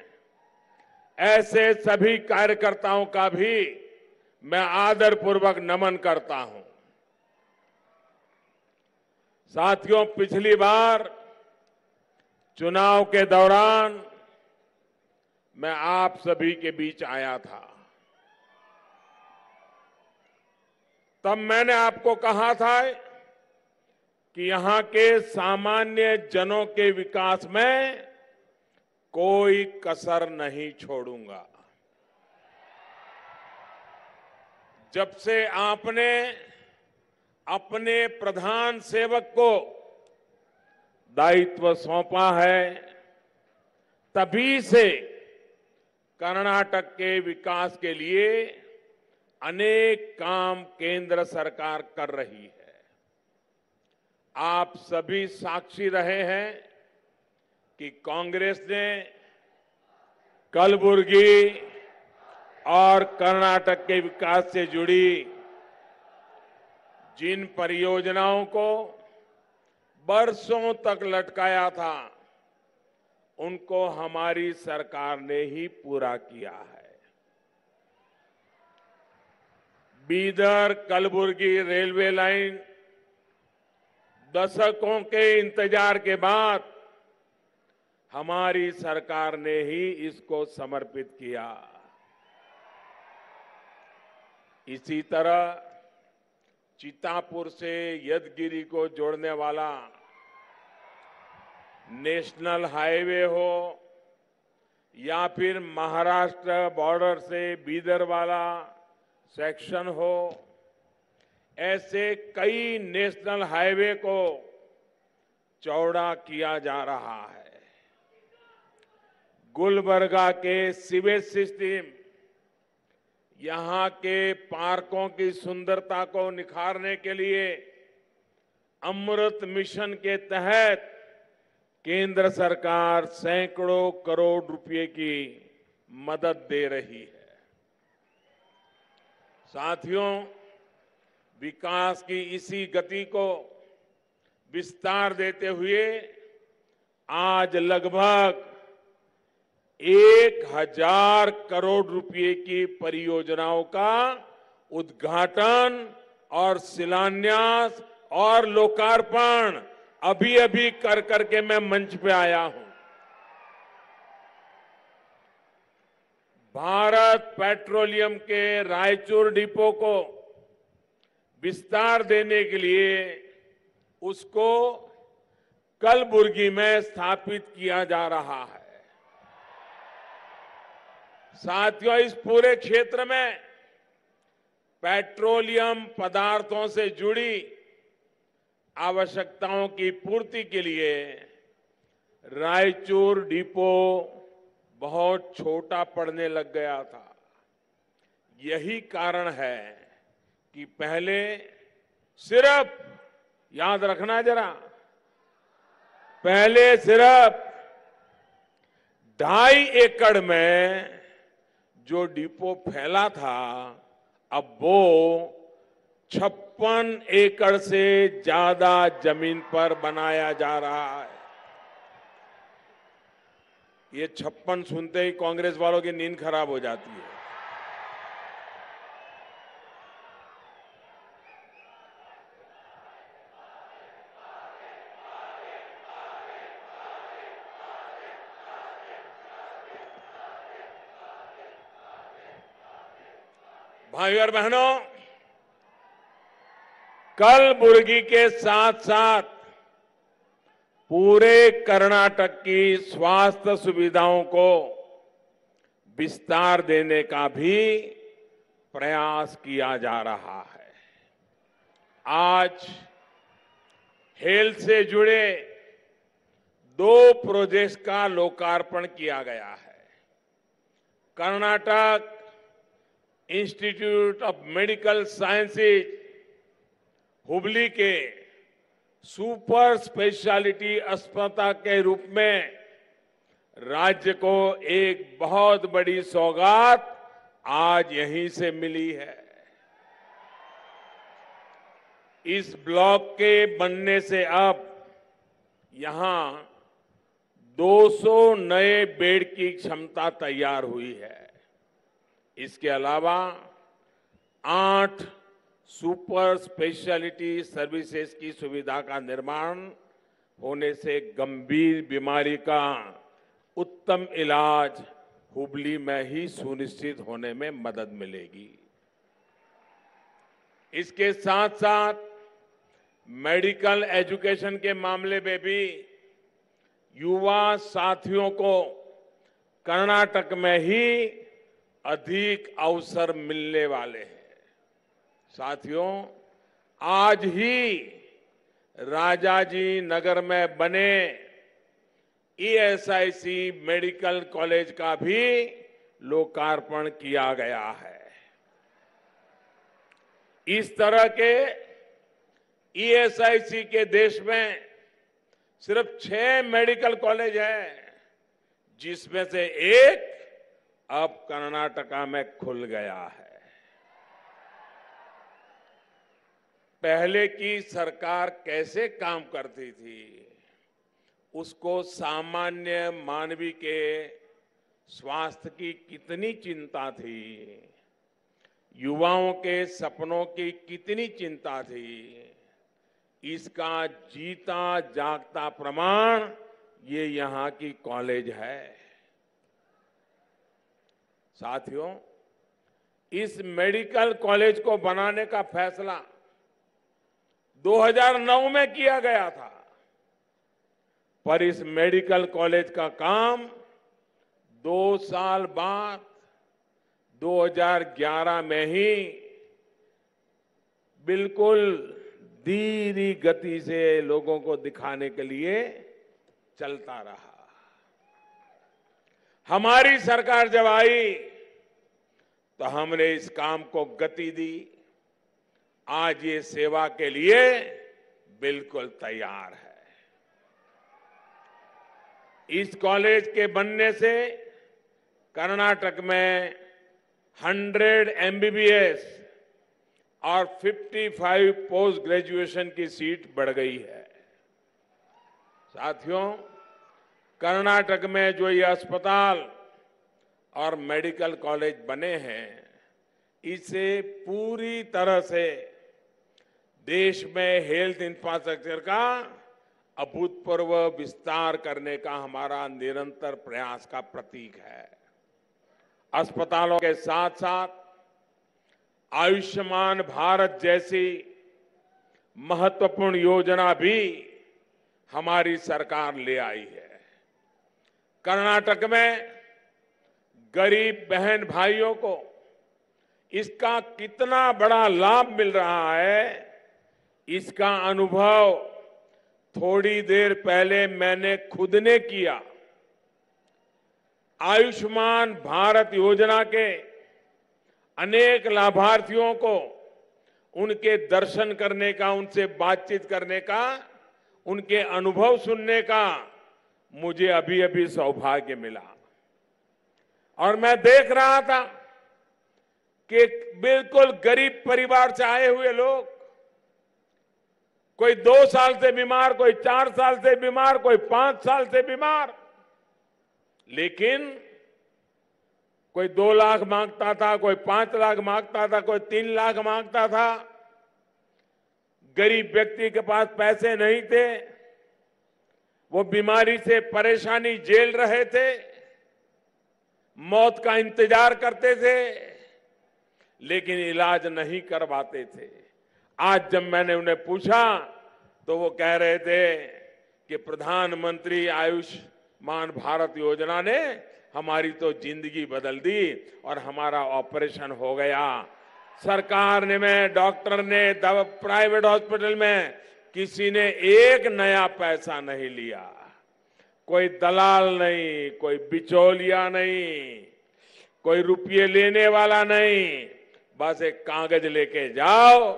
ऐसे सभी कार्यकर्ताओं का भी मैं आदरपूर्वक नमन करता हूं। साथियों, पिछली बार चुनाव के दौरान मैं आप सभी के बीच आया था। तब मैंने आपको कहा था कि यहां के सामान्य जनों के विकास में कोई कसर नहीं छोड़ूंगा। जब से आपने अपने प्रधान सेवक को दायित्व सौंपा है, तभी से कर्नाटक के विकास के लिए अनेक काम केंद्र सरकार कर रही है। आप सभी साक्षी रहे हैं कि कांग्रेस ने कलबुर्गी और कर्नाटक के विकास से जुड़ी जिन परियोजनाओं को बरसों तक लटकाया था, उनको हमारी सरकार ने ही पूरा किया है। बीदर कलबुर्गी रेलवे लाइन दशकों के इंतजार के बाद हमारी सरकार ने ही इसको समर्पित किया। इसी तरह चितापुर से यदगिरी को जोड़ने वाला नेशनल हाईवे हो या फिर महाराष्ट्र बॉर्डर से बीदर वाला सेक्शन हो, ऐसे कई नेशनल हाईवे को चौड़ा किया जा रहा है। गुलबर्गा के सीवेज सिस्टम, यहां के पार्कों की सुंदरता को निखारने के लिए अमृत मिशन के तहत केंद्र सरकार सैकड़ों करोड़ रुपए की मदद दे रही है। साथियों, विकास की इसी गति को विस्तार देते हुए आज लगभग 1000 करोड़ रुपए की परियोजनाओं का उद्घाटन और शिलान्यास और लोकार्पण अभी अभी कर करके मैं मंच पे आया हूं। भारत पेट्रोलियम के रायचूर डिपो को विस्तार देने के लिए उसको कलबुर्गी में स्थापित किया जा रहा है। साथियों, इस पूरे क्षेत्र में पेट्रोलियम पदार्थों से जुड़ी आवश्यकताओं की पूर्ति के लिए रायचूर डिपो बहुत छोटा पड़ने लग गया था। यही कारण है कि पहले सिर्फ, याद रखना जरा, पहले सिर्फ 2.5 एकड़ में जो डिपो फैला था, अब वो 56 एकड़ से ज्यादा जमीन पर बनाया जा रहा है। ये 56 सुनते ही कांग्रेस वालों की नींद खराब हो जाती है। भाइयों और बहनों, कलबुर्गी के साथ साथ पूरे कर्नाटक की स्वास्थ्य सुविधाओं को विस्तार देने का भी प्रयास किया जा रहा है। आज हेल्थ से जुड़े 2 प्रोजेक्ट्स का लोकार्पण किया गया है। Karnataka institute of medical sciences Hubli के सुपर स्पेशलिटी अस्पताल के रूप में राज्य को एक बहुत बड़ी सौगात आज यहीं से मिली है। इस ब्लॉक के बनने से अब यहां 200 नए बेड की क्षमता तैयार हुई है। इसके अलावा 8 सुपर स्पेशलिटी सर्विसेज की सुविधा का निर्माण होने से गंभीर बीमारी का उत्तम इलाज हुबली में ही सुनिश्चित होने में मदद मिलेगी। इसके साथ साथ मेडिकल एजुकेशन के मामले में भी युवा साथियों को कर्नाटक में ही अधिक अवसर मिलने वाले हैं। साथियों, आज ही राजाजी नगर में बने ईएसआईसी मेडिकल कॉलेज का भी लोकार्पण किया गया है। इस तरह के ईएसआईसी के देश में सिर्फ 6 मेडिकल कॉलेज हैं, जिसमें से एक अब कर्नाटका में खुल गया है। पहले की सरकार कैसे काम करती थी, उसको सामान्य मानवी के स्वास्थ्य की कितनी चिंता थी, युवाओं के सपनों की कितनी चिंता थी, इसका जीता जागता प्रमाण ये यहां की कॉलेज है। साथियों, इस मेडिकल कॉलेज को बनाने का फैसला 2009 में किया गया था, पर इस मेडिकल कॉलेज का काम 2 साल बाद 2011 में ही बिल्कुल धीमी गति से लोगों को दिखाने के लिए चलता रहा। हमारी सरकार जब आई तो हमने इस काम को गति दी। आज ये सेवा के लिए बिल्कुल तैयार है। इस कॉलेज के बनने से कर्नाटक में 100 एमबीबीएस और 55 पोस्ट ग्रेजुएशन की सीट बढ़ गई है। साथियों, कर्नाटक में जो ये अस्पताल और मेडिकल कॉलेज बने हैं, इससे पूरी तरह से देश में हेल्थ इंफ्रास्ट्रक्चर का अभूतपूर्व विस्तार करने का हमारा निरंतर प्रयास का प्रतीक है। अस्पतालों के साथ साथ आयुष्मान भारत जैसी महत्वपूर्ण योजना भी हमारी सरकार ले आई है। कर्नाटक में गरीब बहन भाइयों को इसका कितना बड़ा लाभ मिल रहा है, इसका अनुभव थोड़ी देर पहले मैंने खुद ने किया। आयुष्मान भारत योजना के अनेक लाभार्थियों को उनके दर्शन करने का, उनसे बातचीत करने का, उनके अनुभव सुनने का मुझे अभी अभी सौभाग्य मिला। और मैं देख रहा था कि बिल्कुल गरीब परिवार से आए हुए लोग, कोई 2 साल से बीमार, कोई 4 साल से बीमार, कोई 5 साल से बीमार, लेकिन कोई 2 लाख मांगता था, कोई 5 लाख मांगता था, कोई 3 लाख मांगता था। गरीब व्यक्ति के पास पैसे नहीं थे, वो बीमारी से परेशानी झेल रहे थे, मौत का इंतजार करते थे, लेकिन इलाज नहीं करवाते थे। आज जब मैंने उन्हें पूछा तो वो कह रहे थे कि प्रधानमंत्री आयुष्मान भारत योजना ने हमारी तो जिंदगी बदल दी और हमारा ऑपरेशन हो गया। सरकार ने, में डॉक्टर ने, प्राइवेट हॉस्पिटल में किसी ने एक नया पैसा नहीं लिया, कोई दलाल नहीं, कोई बिचौलिया नहीं, कोई रुपये लेने वाला नहीं। बस एक कागज लेके जाओ,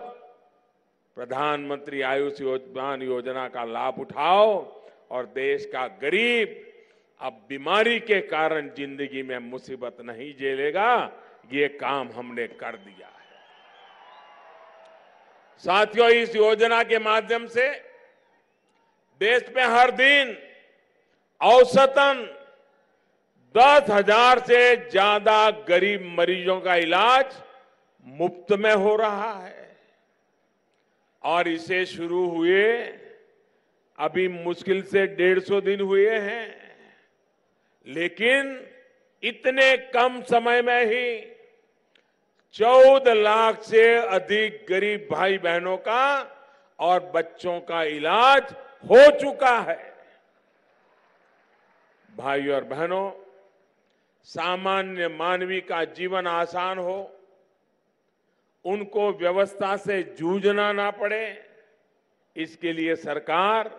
प्रधानमंत्री आयुष्मान योजना का लाभ उठाओ और देश का गरीब अब बीमारी के कारण जिंदगी में मुसीबत नहीं झेलेगा। ये काम हमने कर दिया है। साथियों, इस योजना के माध्यम से देश में हर दिन औसतन 10,000 से ज्यादा गरीब मरीजों का इलाज मुफ्त में हो रहा है। और इसे शुरू हुए अभी मुश्किल से 150 दिन हुए हैं, लेकिन इतने कम समय में ही 14 लाख से अधिक गरीब भाई बहनों का और बच्चों का इलाज हो चुका है। भाई और बहनों, सामान्य मानवी का जीवन आसान हो उनको व्यवस्था से जूझना ना पड़े, इसके लिए सरकार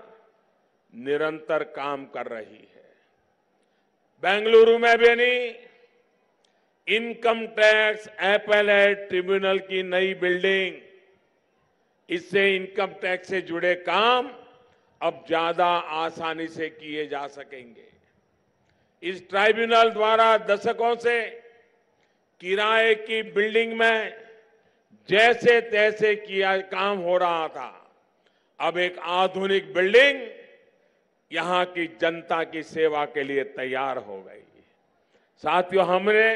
निरंतर काम कर रही है। बेंगलुरु में भी नहीं, इनकम टैक्स अपीलेट ट्रिब्यूनल की नई बिल्डिंग, इससे इनकम टैक्स से जुड़े काम अब ज्यादा आसानी से किए जा सकेंगे। इस ट्राइब्यूनल द्वारा दशकों से किराए की बिल्डिंग में जैसे तैसे किया काम हो रहा था, अब एक आधुनिक बिल्डिंग यहां की जनता की सेवा के लिए तैयार हो गई। साथियों, हमने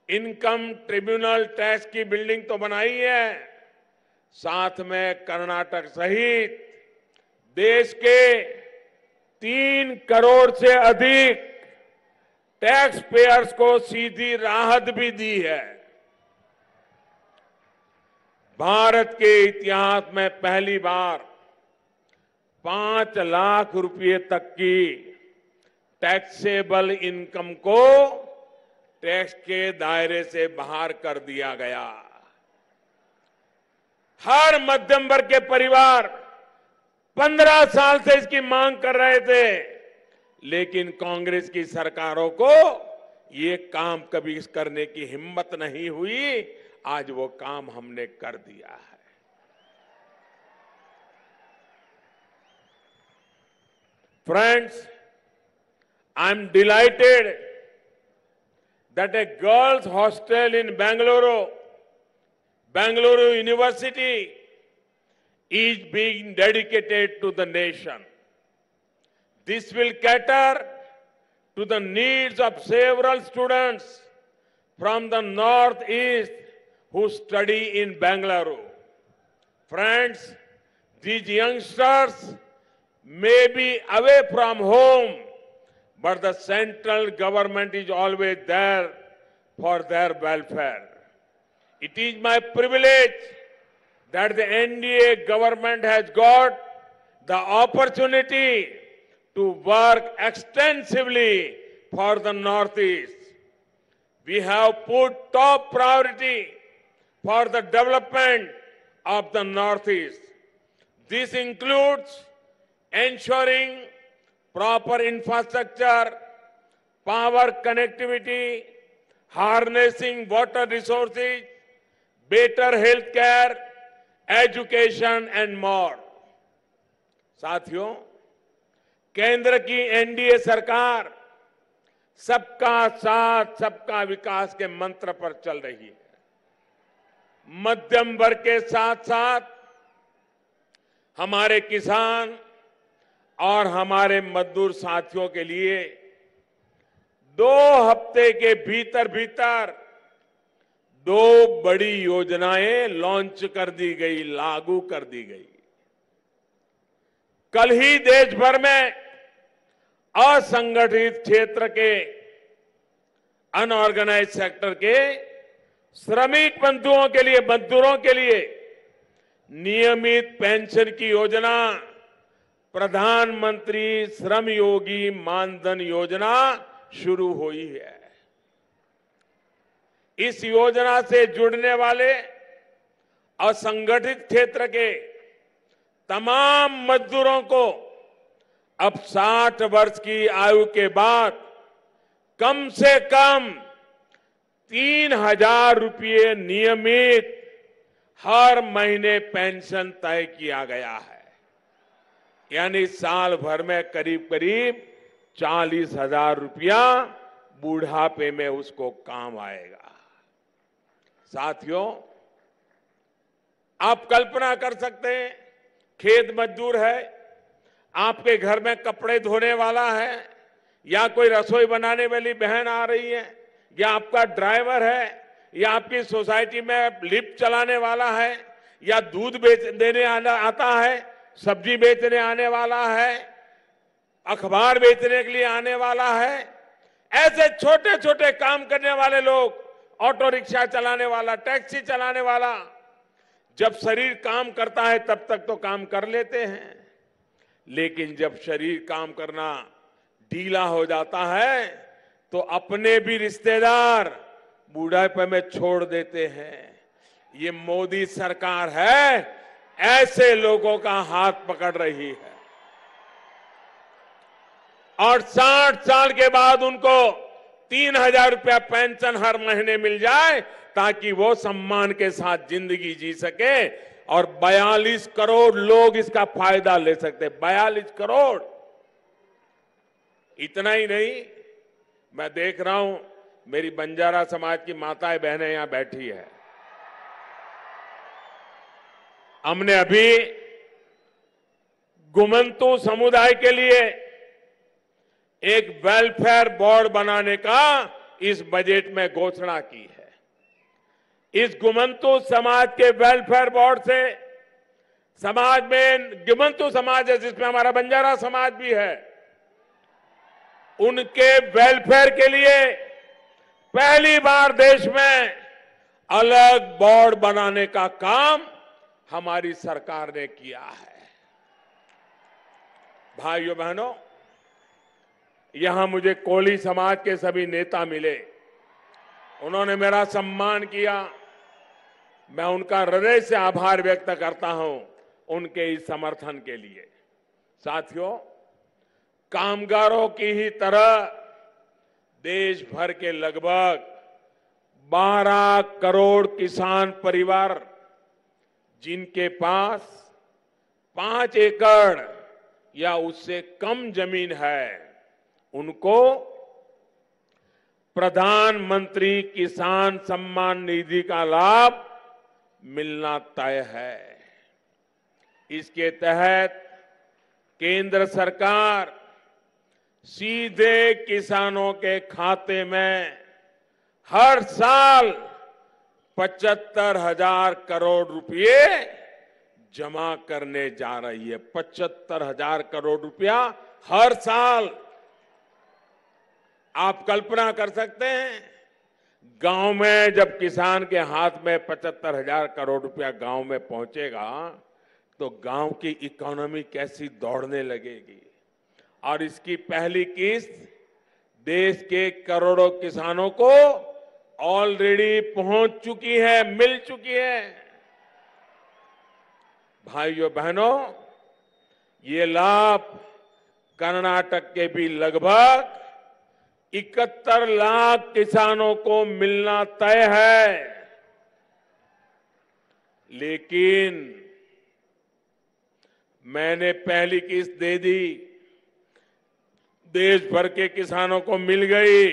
इनकम ट्रिब्यूनल टैक्स की बिल्डिंग तो बनाई है, साथ में कर्नाटक सहित देश के 3 करोड़ से अधिक टैक्स पेयर्स को सीधी राहत भी दी है। भारत के इतिहास में पहली बार 5 लाख रुपए तक की टैक्सेबल इनकम को टैक्स के दायरे से बाहर कर दिया गया। हर मध्यम वर्ग के परिवार 15 साल से इसकी मांग कर रहे थे, लेकिन कांग्रेस की सरकारों को ये काम कभी करने की हिम्मत नहीं हुई। आज वो काम हमने कर दिया है। Friends, I'm delighted that a girls' hostel in Bangalore University, is being dedicated to the nation. This will cater to the needs of several students from the northeast who study in Bangalore. Friends, these youngsters may be away from home, but the central government is always there for their welfare. It is my privilege that the NDA government has got the opportunity to work extensively for the Northeast. We have put top priority for the development of the Northeast. This includes ensuring proper infrastructure, power connectivity, harnessing water resources, better health care, education and more. साथियों, केंद्र की NDA सरकार सबका साथ सबका विकास के मंत्र पर चल रही है। मध्यम वर्ग के साथ साथ हमारे किसान और हमारे मजदूर साथियों के लिए 2 हफ्ते के भीतर भीतर 2 बड़ी योजनाएं लॉन्च कर दी गई, लागू कर दी गई। कल ही देश भर में असंगठित क्षेत्र के, अनऑर्गेनाइज सेक्टर के श्रमिक बंधुओं के लिए, मजदूरों के लिए नियमित पेंशन की योजना प्रधानमंत्री श्रम योगी मानधन योजना शुरू हुई है। इस योजना से जुड़ने वाले असंगठित क्षेत्र के तमाम मजदूरों को अब 60 वर्ष की आयु के बाद कम से कम 3,000 रुपये नियमित हर महीने पेंशन तय किया गया है। यानी साल भर में करीब करीब 40,000 रुपया बुढ़ापे में उसको काम आएगा। साथियों, आप कल्पना कर सकते हैं, खेत मजदूर है, आपके घर में कपड़े धोने वाला है, या कोई रसोई बनाने वाली बहन आ रही है, या आपका ड्राइवर है, या आपकी सोसाइटी में लिफ्ट चलाने वाला है, या दूध देने आता है, सब्जी बेचने आने वाला है, अखबार बेचने के लिए आने वाला है। ऐसे छोटे छोटे काम करने वाले लोग, ऑटो रिक्शा चलाने वाला, टैक्सी चलाने वाला, जब शरीर काम करता है तब तक तो काम कर लेते हैं, लेकिन जब शरीर काम करना ढीला हो जाता है तो अपने भी रिश्तेदार बुढ़ापे में छोड़ देते हैं। ये मोदी सरकार है, ऐसे लोगों का हाथ पकड़ रही है। और 60 साल के बाद उनको 3,000 रुपया पेंशन हर महीने मिल जाए ताकि वो सम्मान के साथ जिंदगी जी सके और 42 करोड़ लोग इसका फायदा ले सकते। 42 करोड़। इतना ही नहीं, मैं देख रहा हूं मेरी बंजारा समाज की माताएं बहनें यहां बैठी है। हमने अभी गुमंतु समुदाय के लिए एक वेलफेयर बोर्ड बनाने का इस बजट में घोषणा की है। इस गुमंतु समाज के वेलफेयर बोर्ड से समाज में गुमंतु समाज है जिसमें हमारा बंजारा समाज भी है, उनके वेलफेयर के लिए पहली बार देश में अलग बोर्ड बनाने का काम हमारी सरकार ने किया है। भाइयों बहनों, यहां मुझे कोली समाज के सभी नेता मिले, उन्होंने मेरा सम्मान किया। मैं उनका हृदय से आभार व्यक्त करता हूं उनके इस समर्थन के लिए। साथियों, कामगारों की ही तरह देश भर के लगभग 12 करोड़ किसान परिवार जिनके पास 5 एकड़ या उससे कम जमीन है, उनको प्रधानमंत्री किसान सम्मान निधि का लाभ मिलना तय है। इसके तहत केंद्र सरकार सीधे किसानों के खाते में हर साल 75,000 करोड़ रुपए जमा करने जा रही है। 75,000 करोड़ रुपया हर साल। आप कल्पना कर सकते हैं, गांव में जब किसान के हाथ में 75,000 करोड़ रुपया गांव में पहुंचेगा तो गांव की इकोनॉमी कैसी दौड़ने लगेगी। और इसकी पहली किस्त देश के करोड़ों किसानों को ऑलरेडी पहुंच चुकी है, मिल चुकी है। भाइयों बहनों, ये लाभ कर्नाटक के भी लगभग 71 लाख किसानों को मिलना तय है। लेकिन मैंने पहली किस्त दे दी, देश भर के किसानों को मिल गई,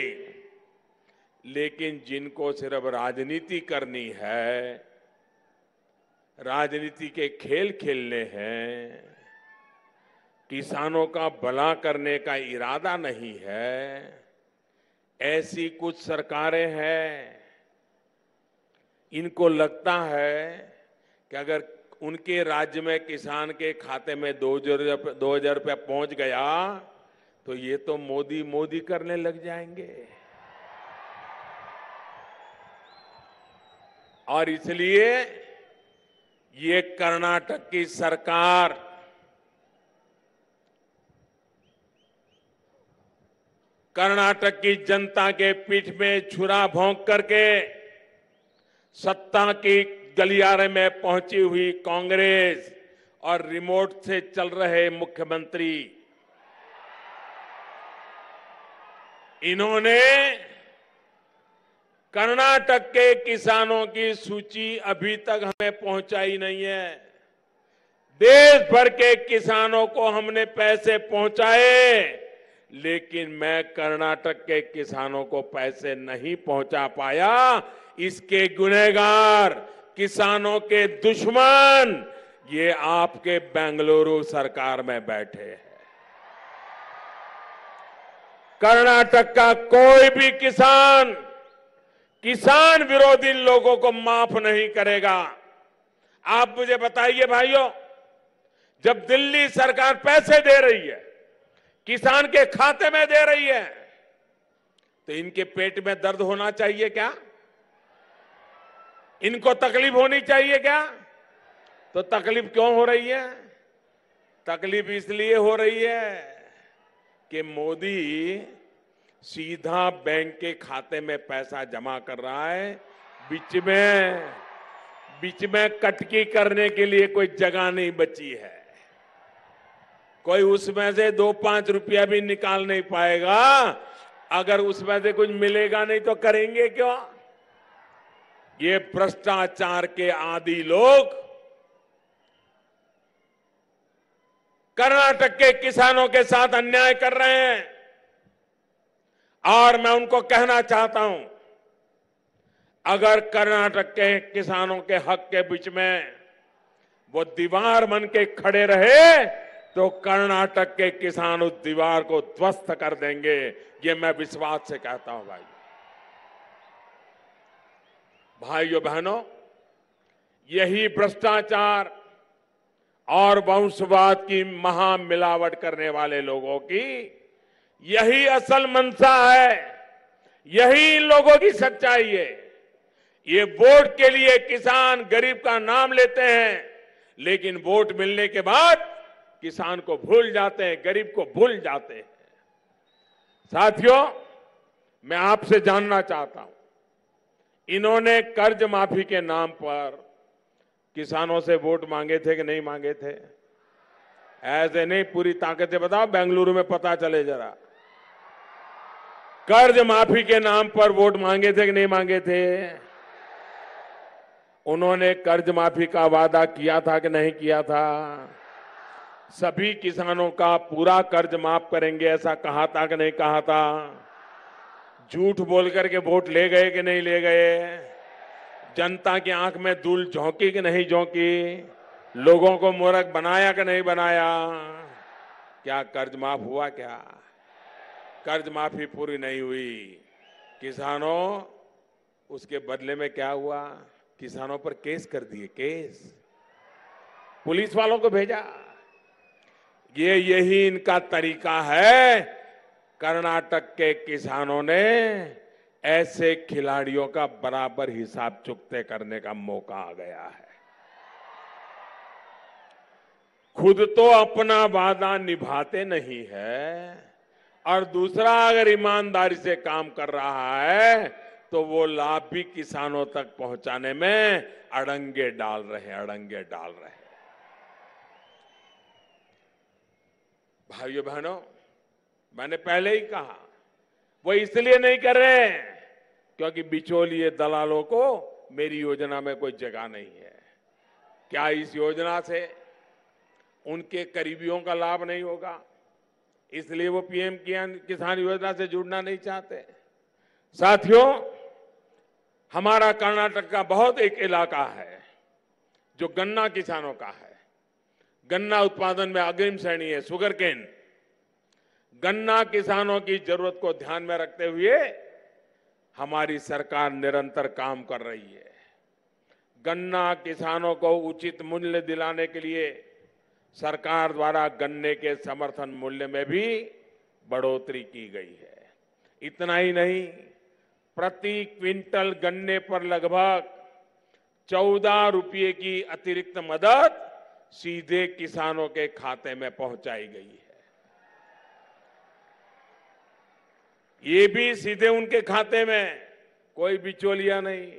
लेकिन जिनको सिर्फ राजनीति करनी है, राजनीति के खेल खेलने हैं, किसानों का भला करने का इरादा नहीं है, ऐसी कुछ सरकारें हैं। इनको लगता है कि अगर उनके राज्य में किसान के खाते में 2,000 रुपया पहुंच गया तो ये तो मोदी मोदी करने लग जाएंगे। और इसलिए ये कर्नाटक की सरकार कर्नाटक की जनता के पीठ में छुरा भोंक करके सत्ता की गलियारे में पहुंची हुई कांग्रेस और रिमोट से चल रहे मुख्यमंत्री, इन्होंने कर्नाटक के किसानों की सूची अभी तक हमें पहुंचाई नहीं है। देश भर के किसानों को हमने पैसे पहुंचाए, लेकिन मैं कर्नाटक के किसानों को पैसे नहीं पहुंचा पाया। इसके गुनहगार, किसानों के दुश्मन ये आपके बेंगलुरु सरकार में बैठे हैं। कर्नाटक का कोई भी किसान विरोधी लोगों को माफ नहीं करेगा। आप मुझे बताइए भाइयों, जब दिल्ली सरकार पैसे दे रही है, किसान के खाते में दे रही है, तो इनके पेट में दर्द होना चाहिए क्या? इनको तकलीफ होनी चाहिए क्या? तो तकलीफ क्यों हो रही है? तकलीफ इसलिए हो रही है कि मोदी सीधा बैंक के खाते में पैसा जमा कर रहा है, बीच में बीच में कटकी करने के लिए कोई जगह नहीं बची है। कोई उसमें से 2-5 रुपया भी निकाल नहीं पाएगा। अगर उसमें से कुछ मिलेगा नहीं तो करेंगे क्यों? ये भ्रष्टाचार के आदी लोग कर्नाटक के किसानों के साथ अन्याय कर रहे हैं और मैं उनको कहना चाहता हूं, अगर कर्नाटक के किसानों के हक के बीच में वो दीवार बन के खड़े रहे तो कर्नाटक के किसान उस दीवार को ध्वस्त कर देंगे। ये मैं विश्वास से कहता हूं भाइयों बहनों, यही भ्रष्टाचार और वंशवाद की महामिलावट करने वाले लोगों की यही असल मंशा है, यही इन लोगों की सच्चाई है। ये वोट के लिए किसान गरीब का नाम लेते हैं, लेकिन वोट मिलने के बाद किसान को भूल जाते हैं, गरीब को भूल जाते हैं। साथियों, मैं आपसे जानना चाहता हूं, इन्होंने कर्ज माफी के नाम पर किसानों से वोट मांगे थे कि नहीं मांगे थे? ऐसे नहीं, पूरी ताकत से बताओ, बेंगलुरु में पता चले जरा। कर्ज माफी के नाम पर वोट मांगे थे कि नहीं मांगे थे? उन्होंने कर्ज माफी का वादा किया था कि नहीं किया था? सभी किसानों का पूरा कर्ज माफ करेंगे ऐसा कहा था कि नहीं कहा था? झूठ बोल करके वोट ले गए कि नहीं ले गए? जनता की आंख में धूल झोंकी कि नहीं झोंकी? लोगों को मूर्ख बनाया कि नहीं बनाया? क्या कर्ज माफ हुआ? क्या कर्ज माफी पूरी नहीं हुई? किसानों, उसके बदले में क्या हुआ? किसानों पर केस कर दिए, केस, पुलिस वालों को भेजा। यही इनका तरीका है। कर्नाटक के किसानों ने ऐसे खिलाड़ियों का बराबर हिसाब चुकते करने का मौका आ गया है। खुद तो अपना वादा निभाते नहीं है और दूसरा अगर ईमानदारी से काम कर रहा है तो वो लाभ भी किसानों तक पहुंचाने में अड़ंगे डाल रहे। भाइयों बहनों, मैंने पहले ही कहा, वो इसलिए नहीं कर रहे हैं क्योंकि बिचौलिए दलालों को मेरी योजना में कोई जगह नहीं है। क्या इस योजना से उनके करीबियों का लाभ नहीं होगा? इसलिए वो पीएम किसान योजना से जुड़ना नहीं चाहते। साथियों, हमारा कर्नाटक का बहुत एक इलाका है जो गन्ना किसानों का है। गन्ना उत्पादन में अग्रिम श्रेणी है, शुगर केन। गन्ना किसानों की जरूरत को ध्यान में रखते हुए हमारी सरकार निरंतर काम कर रही है। गन्ना किसानों को उचित मूल्य दिलाने के लिए सरकार द्वारा गन्ने के समर्थन मूल्य में भी बढ़ोतरी की गई है। इतना ही नहीं, प्रति क्विंटल गन्ने पर लगभग 14 रुपये की अतिरिक्त मदद सीधे किसानों के खाते में पहुंचाई गई है। ये भी सीधे उनके खाते में, कोई बिचौलिया नहीं।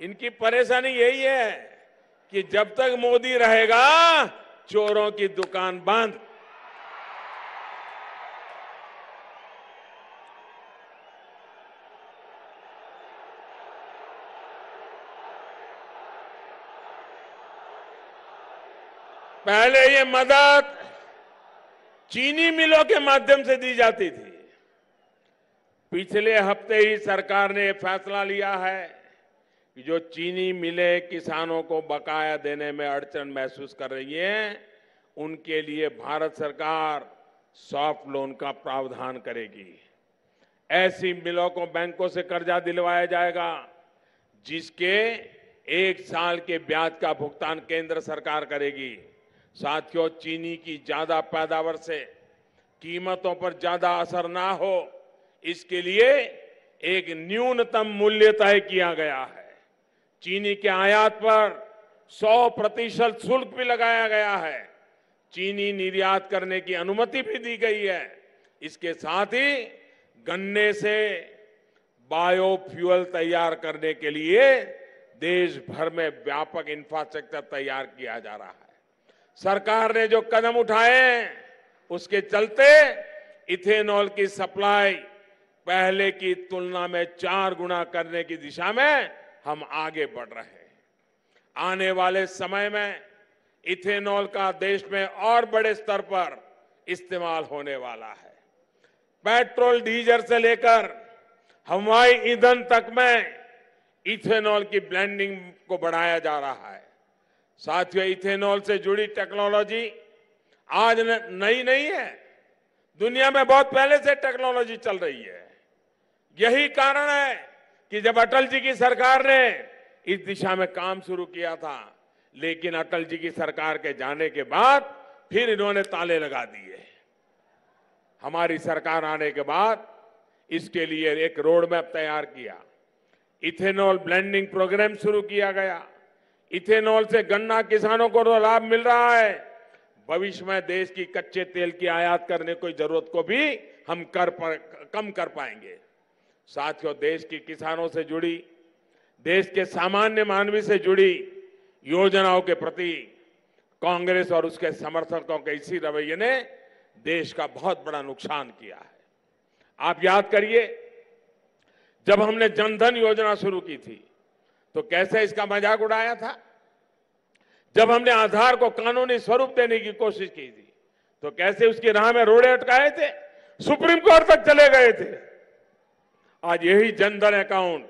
इनकी परेशानी यही है कि जब तक मोदी रहेगा चोरों की दुकान बंद। पहले ये मदद चीनी मिलों के माध्यम से दी जाती थी। पिछले हफ्ते ही सरकार ने फैसला लिया है कि जो चीनी मिलें किसानों को बकाया देने में अड़चन महसूस कर रही हैं, उनके लिए भारत सरकार सॉफ्ट लोन का प्रावधान करेगी। ऐसी मिलों को बैंकों से कर्जा दिलवाया जाएगा जिसके 1 साल के ब्याज का भुगतान केंद्र सरकार करेगी। साथियों, चीनी की ज्यादा पैदावार से कीमतों पर ज्यादा असर ना हो, इसके लिए एक न्यूनतम मूल्य तय किया गया है। चीनी के आयात पर 100% शुल्क भी लगाया गया है। चीनी निर्यात करने की अनुमति भी दी गई है। इसके साथ ही गन्ने से बायोफ्यूल तैयार करने के लिए देश भर में व्यापक इंफ्रास्ट्रक्चर तैयार किया जा रहा है। सरकार ने जो कदम उठाए उसके चलते इथेनॉल की सप्लाई पहले की तुलना में 4 गुना करने की दिशा में हम आगे बढ़ रहे हैं। आने वाले समय में इथेनॉल का देश में और बड़े स्तर पर इस्तेमाल होने वाला है। पेट्रोल डीजल से लेकर हवाई ईंधन तक में इथेनॉल की ब्लेंडिंग को बढ़ाया जा रहा है। साथियों, इथेनॉल से जुड़ी टेक्नोलॉजी आज नई नहीं है, दुनिया में बहुत पहले से टेक्नोलॉजी चल रही है। यही कारण है कि जब अटल जी की सरकार ने इस दिशा में काम शुरू किया था, लेकिन अटल जी की सरकार के जाने के बाद फिर इन्होंने ताले लगा दिए। हमारी सरकार आने के बाद इसके लिए एक रोड मैप तैयार किया, इथेनॉल ब्लेंडिंग प्रोग्राम शुरू किया गया। इथेनॉल से गन्ना किसानों को तो लाभ मिल रहा है, भविष्य में देश की कच्चे तेल की आयात करने की जरूरत को भी हम कम कर पाएंगे। साथियों, देश के किसानों से जुड़ी, देश के सामान्य मानवी से जुड़ी योजनाओं के प्रति कांग्रेस और उसके समर्थकों के इसी रवैये ने देश का बहुत बड़ा नुकसान किया है। आप याद करिए, जब हमने जनधन योजना शुरू की थी तो कैसे इसका मजाक उड़ाया था। जब हमने आधार को कानूनी स्वरूप देने की कोशिश की थी तो कैसे उसकी राह में रोड़े अटकाए थे, सुप्रीम कोर्ट तक चले गए थे। आज यही जनधन अकाउंट,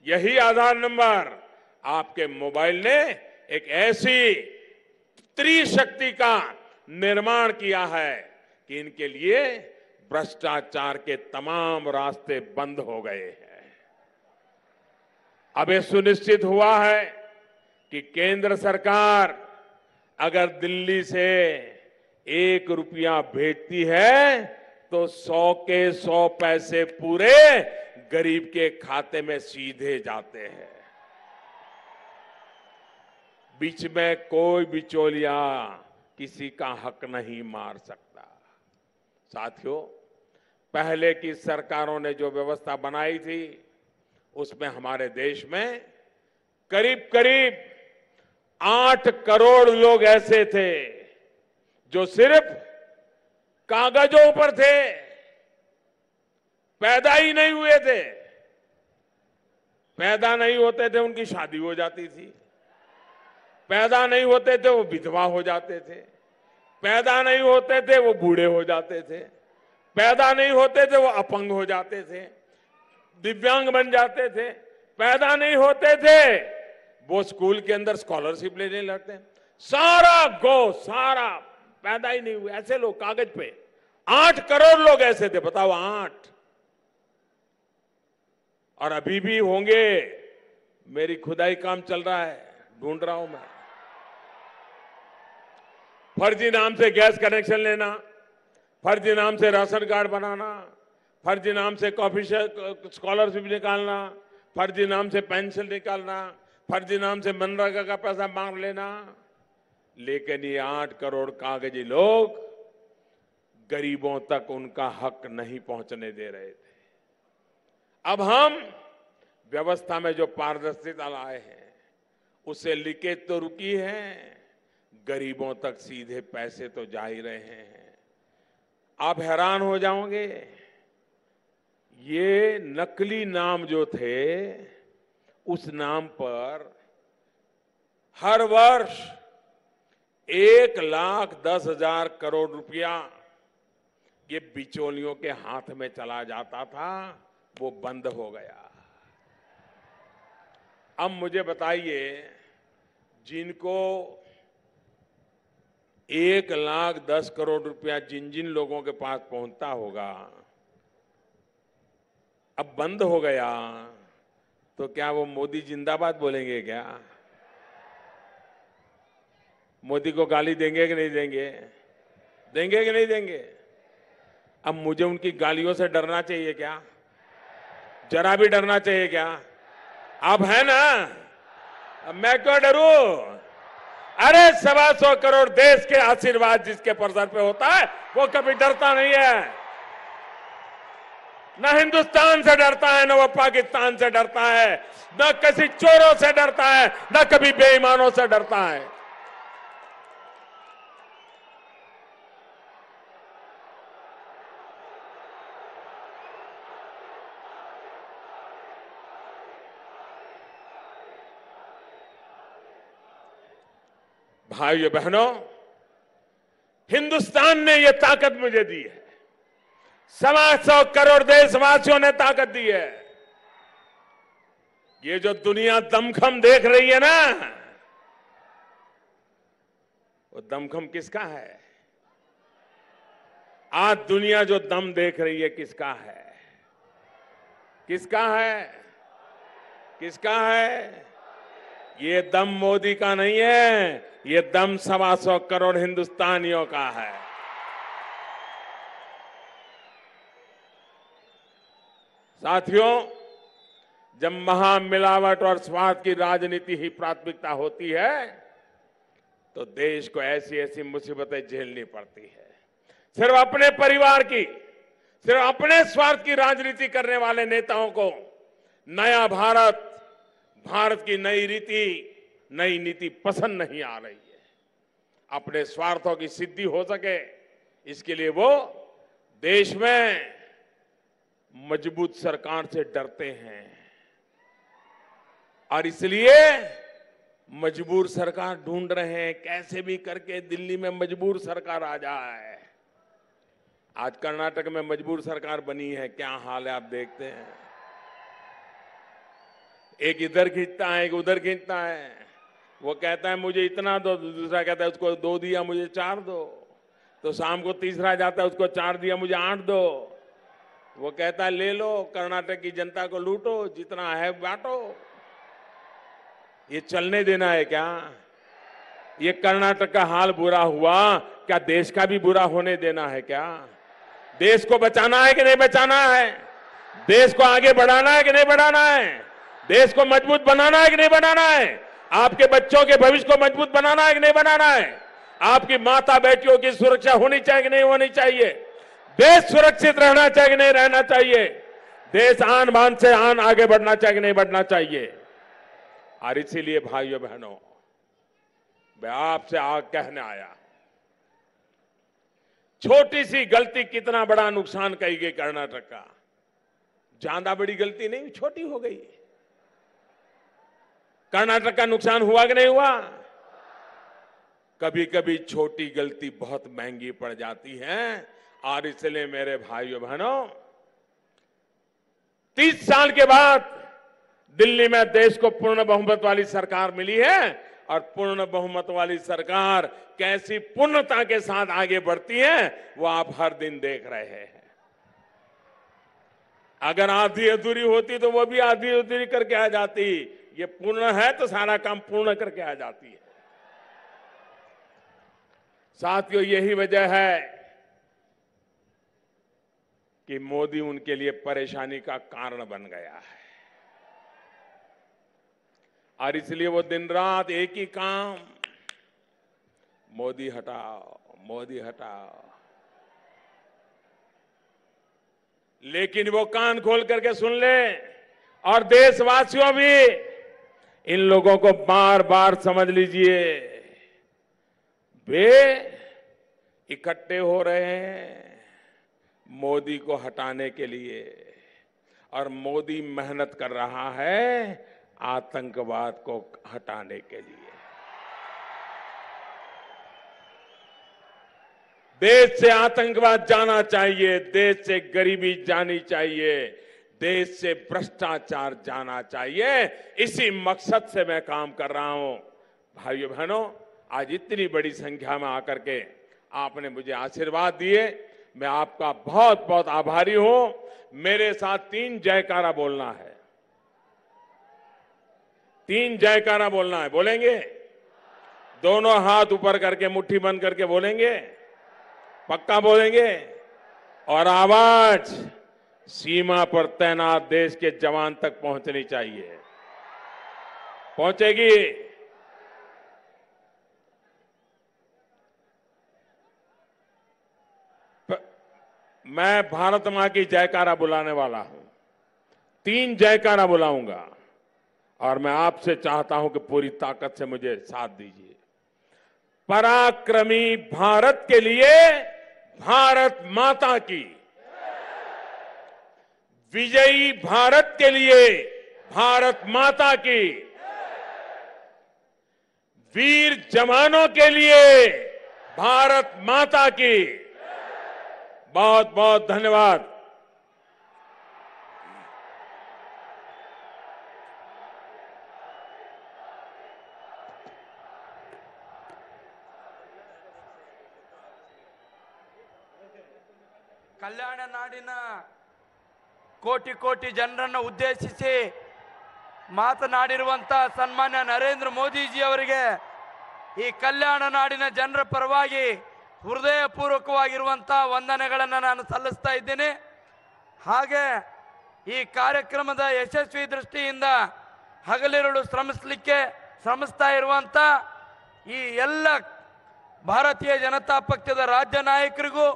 यही आधार नंबर आपके मोबाइल ने एक ऐसी त्रिशक्ति का निर्माण किया है कि इनके लिए भ्रष्टाचार के तमाम रास्ते बंद हो गए हैं। अब यह सुनिश्चित हुआ है कि केंद्र सरकार अगर दिल्ली से 1 रुपया भेजती है तो 100 के 100 पैसे पूरे गरीब के खाते में सीधे जाते हैं। बीच में कोई बिचौलिया किसी का हक नहीं मार सकता। साथियों, पहले की सरकारों ने जो व्यवस्था बनाई थी उसमें हमारे देश में करीब करीब 8 करोड़ लोग ऐसे थे जो सिर्फ कागजों पर थे, पैदा ही नहीं हुए थे। पैदा नहीं होते थे उनकी शादी हो जाती थी, पैदा नहीं होते थे वो विधवा हो जाते थे, पैदा नहीं होते थे वो बूढ़े हो जाते थे, पैदा नहीं होते थे वो अपंग हो जाते थे, दिव्यांग बन जाते थे, पैदा नहीं होते थे वो स्कूल के अंदर स्कॉलरशिप लेने लगते। सारा पैदा ही नहीं हुए ऐसे लोग कागज पे 8 करोड़ लोग ऐसे थे, बताओ 8। और अभी भी होंगे, मेरी खुदाई काम चल रहा है, ढूंढ रहा हूं मैं। फर्जी नाम से गैस कनेक्शन लेना, फर्जी नाम से राशन कार्ड बनाना, फर्जी नाम से कॉफी स्कॉलरशिप निकालना, फर्जी नाम से पेंशन निकालना, फर्जी नाम से मनरेगा का पैसा मांग लेना। लेकिन ये 8 करोड़ कागजी लोग गरीबों तक उनका हक नहीं पहुंचने दे रहे थे। अब हम व्यवस्था में जो पारदर्शिता लाए हैं उससे लीकेज तो रुकी है, गरीबों तक सीधे पैसे तो जा ही रहे हैं। आप हैरान हो जाओगे, ये नकली नाम जो थे उस नाम पर हर वर्ष 1,10,000 करोड़ रुपया ये बिचौलियों के हाथ में चला जाता था, वो बंद हो गया। अब मुझे बताइए, जिनको 1,10,000 करोड़ रुपया जिन जिन लोगों के पास पहुंचता होगा, अब बंद हो गया तो क्या वो मोदी जिंदाबाद बोलेंगे? क्या मोदी को गाली देंगे कि नहीं देंगे? देंगे कि नहीं देंगे? अब मुझे उनकी गालियों से डरना चाहिए क्या? जरा भी डरना चाहिए क्या? आप है ना, अब मैं क्यों डरूं? अरे 125 करोड़ देश के आशीर्वाद जिसके पर सर पे होता है वो कभी डरता नहीं है। न हिंदुस्तान से डरता है, न वो पाकिस्तान से डरता है, न किसी चोरों से डरता है, न कभी बेईमानों से डरता है। भाइयों बहनों, हिंदुस्तान ने यह ताकत मुझे दी है, 125 करोड़ देशवासियों ने ताकत दी है। ये जो दुनिया दमखम देख रही है ना, वो दमखम किसका है? आज दुनिया जो दम देख रही है किसका है? किसका है? किसका है? ये दम मोदी का नहीं है, ये दम 125 करोड़ हिंदुस्तानियों का है। साथियों, जब महामिलावट और स्वार्थ की राजनीति ही प्राथमिकता होती है तो देश को ऐसी ऐसी मुसीबतें झेलनी पड़ती है। सिर्फ अपने परिवार की, सिर्फ अपने स्वार्थ की राजनीति करने वाले नेताओं को नया भारत, भारत की नई रीति, नई नीति पसंद नहीं आ रही है। अपने स्वार्थों की सिद्धि हो सके, इसके लिए वो देश में मजबूत सरकार से डरते हैं और इसलिए मजबूर सरकार ढूंढ रहे हैं, कैसे भी करके दिल्ली में मजबूर सरकार आ जाए। आज कर्नाटक में मजबूर सरकार बनी है, क्या हाल है आप देखते हैं। एक इधर खींचता है, एक उधर खींचता है। वो कहता है मुझे इतना दो, दूसरा कहता है उसको 2 दिया मुझे 4 दो, तो शाम को तीसरा जाता है उसको 4 दिया मुझे 8 दो। वो कहता है ले लो, कर्नाटक की जनता को लूटो, जितना है बांटो। ये चलने देना है क्या? ये कर्नाटक का हाल बुरा हुआ, क्या देश का भी बुरा होने देना है क्या? देश को बचाना है कि नहीं बचाना है? देश को आगे बढ़ाना है कि नहीं बढ़ाना है? देश को मजबूत बनाना है कि नहीं बनाना है? आपके बच्चों के भविष्य को मजबूत बनाना है कि नहीं बनाना है? आपकी माता बेटियों की सुरक्षा होनी चाहिए कि नहीं होनी चाहिए? देश सुरक्षित रहना चाहिए कि नहीं रहना चाहिए? देश आन बान से आन आगे बढ़ना चाहिए कि नहीं बढ़ना चाहिए? और इसीलिए भाइयों बहनों, मैं आपसे कहने आया, छोटी सी गलती कितना बड़ा नुकसान कही गई कर्नाटक का। ज्यादा बड़ी गलती नहीं, छोटी हो गई। कर्नाटक का नुकसान हुआ कि नहीं हुआ? कभी कभी छोटी गलती बहुत महंगी पड़ जाती है। और इसलिए मेरे भाइयों बहनों, 30 साल के बाद दिल्ली में देश को पूर्ण बहुमत वाली सरकार मिली है। और पूर्ण बहुमत वाली सरकार कैसी पूर्णता के साथ आगे बढ़ती है वो आप हर दिन देख रहे हैं। अगर आधी अधूरी होती तो वो भी आधी अधूरी करके आ जाती। ये पूर्ण है तो सारा काम पूर्ण करके आ जाती है। साथियों, यही वजह है कि मोदी उनके लिए परेशानी का कारण बन गया है। और इसलिए वो दिन रात एक ही काम, मोदी हटाओ, मोदी हटाओ। लेकिन वो कान खोल करके सुन ले, और देशवासियों भी इन लोगों को बार बार समझ लीजिए, वे इकट्ठे हो रहे हैं मोदी को हटाने के लिए। और मोदी मेहनत कर रहा है आतंकवाद को हटाने के लिए। देश से आतंकवाद जाना चाहिए, देश से गरीबी जानी चाहिए, देश से भ्रष्टाचार जाना चाहिए। इसी मकसद से मैं काम कर रहा हूं। भाइयों बहनों, आज इतनी बड़ी संख्या में आकर के आपने मुझे आशीर्वाद दिए, मैं आपका बहुत बहुत आभारी हूं। मेरे साथ 3 जयकारा बोलना है, 3 जयकारा बोलना है। बोलेंगे? दोनों हाथ ऊपर करके मुट्ठी बंद करके बोलेंगे? पक्का बोलेंगे? और आवाज सीमा पर तैनात देश के जवान तक पहुंचनी चाहिए। पहुंचेगी? मैं भारत मां की जयकारा बुलाने वाला हूं। 3 जयकारा बुलाऊंगा और मैं आपसे चाहता हूं कि पूरी ताकत से मुझे साथ दीजिए। पराक्रमी भारत के लिए भारत माता की, विजयी भारत के लिए भारत माता की, वीर जवानों के लिए भारत माता की। बहुत बहुत धन्यवाद। ಕಲ್ಯಾಣ ನಾಡಿನ ಕೋಟಿ ಕೋಟಿ ಜನರನ್ನು ಉದ್ದೇಶಿಸಿ ಮಾತನಾಡಿರುವಂತ ಸನ್ಮಾನ್ಯ ನರೇಂದ್ರ ಮೋದಿಜಿ ಅವರಿಗೆ ಈ ಕಲ್ಯಾಣ ನಾಡಿನ ಜನರ ಪರವಾಗಿ ಹೃದಯಪೂರ್ವಕವಾಗಿರುವಂತ ವಂದನೆಗಳನ್ನು ನಾನು ಸಲ್ಲಿಸ್ತಾ ಇದ್ದೇನೆ। ಹಾಗೆ ಈ ಕಾರ್ಯಕ್ರಮದ ಯಶಸ್ವಿ ದೃಷ್ಟಿಯಿಂದ ಹಗಲಿರುಳು ಶ್ರಮಿಸ್ತಾ ಇರುವಂತ ಈ ಎಲ್ಲ ಭಾರತೀಯ ಜನತಾ ಪಕ್ಷದ ರಾಜ್ಯ ನಾಯಕರಿಗೂ,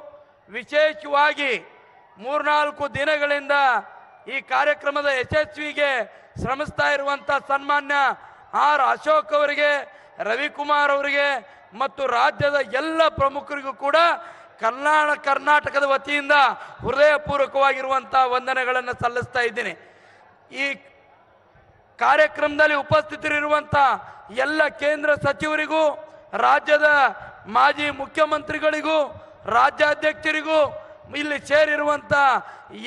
ವಿಶೇಷವಾಗಿ 3-4 ದಿನಗಳಿಂದ ಈ ಕಾರ್ಯಕ್ರಮದ ಯಶಸ್ವಿಗೆ ಶ್ರಮಿಸ್ತಾ ಇರುವಂತ ಸನ್ಮಾನ್ಯ ಆರ್ ಅಶೋಕ್ ಅವರಿಗೆ, ರವಿಕುಮಾರ್ ಅವರಿಗೆ ಮತ್ತು ರಾಜ್ಯದ ಎಲ್ಲ ಪ್ರಮುಖರಿಗೂ ಕೂಡ ಕರ್ನಾಟಕದ ವತಿಯಿಂದ ಹೃದಯಪೂರ್ವಕವಾಗಿರುವಂತ ವಂದನೆಗಳನ್ನು ಸಲ್ಲಿಸ್ತಾ ಇದ್ದೀನಿ। ಈ ಕಾರ್ಯಕ್ರಮದಲ್ಲಿ ಉಪಸ್ಥಿತರಿರುವಂತ ಎಲ್ಲ ಕೇಂದ್ರ ಸಚಿವರಿಗೂ, ರಾಜ್ಯದ ಮಾಜಿ ಮುಖ್ಯಮಂತ್ರಿಗಳಿಗೂ, ರಾಜ್ಯಾಧ್ಯಕ್ಷರಿಗೂ, ಇಲ್ಲಿ ಸೇರಿರುವಂತ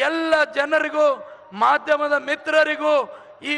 ಎಲ್ಲ ಜನರಿಗೂ, ಮಾಧ್ಯಮದ ಮಿತ್ರರಿಗೂ ಈ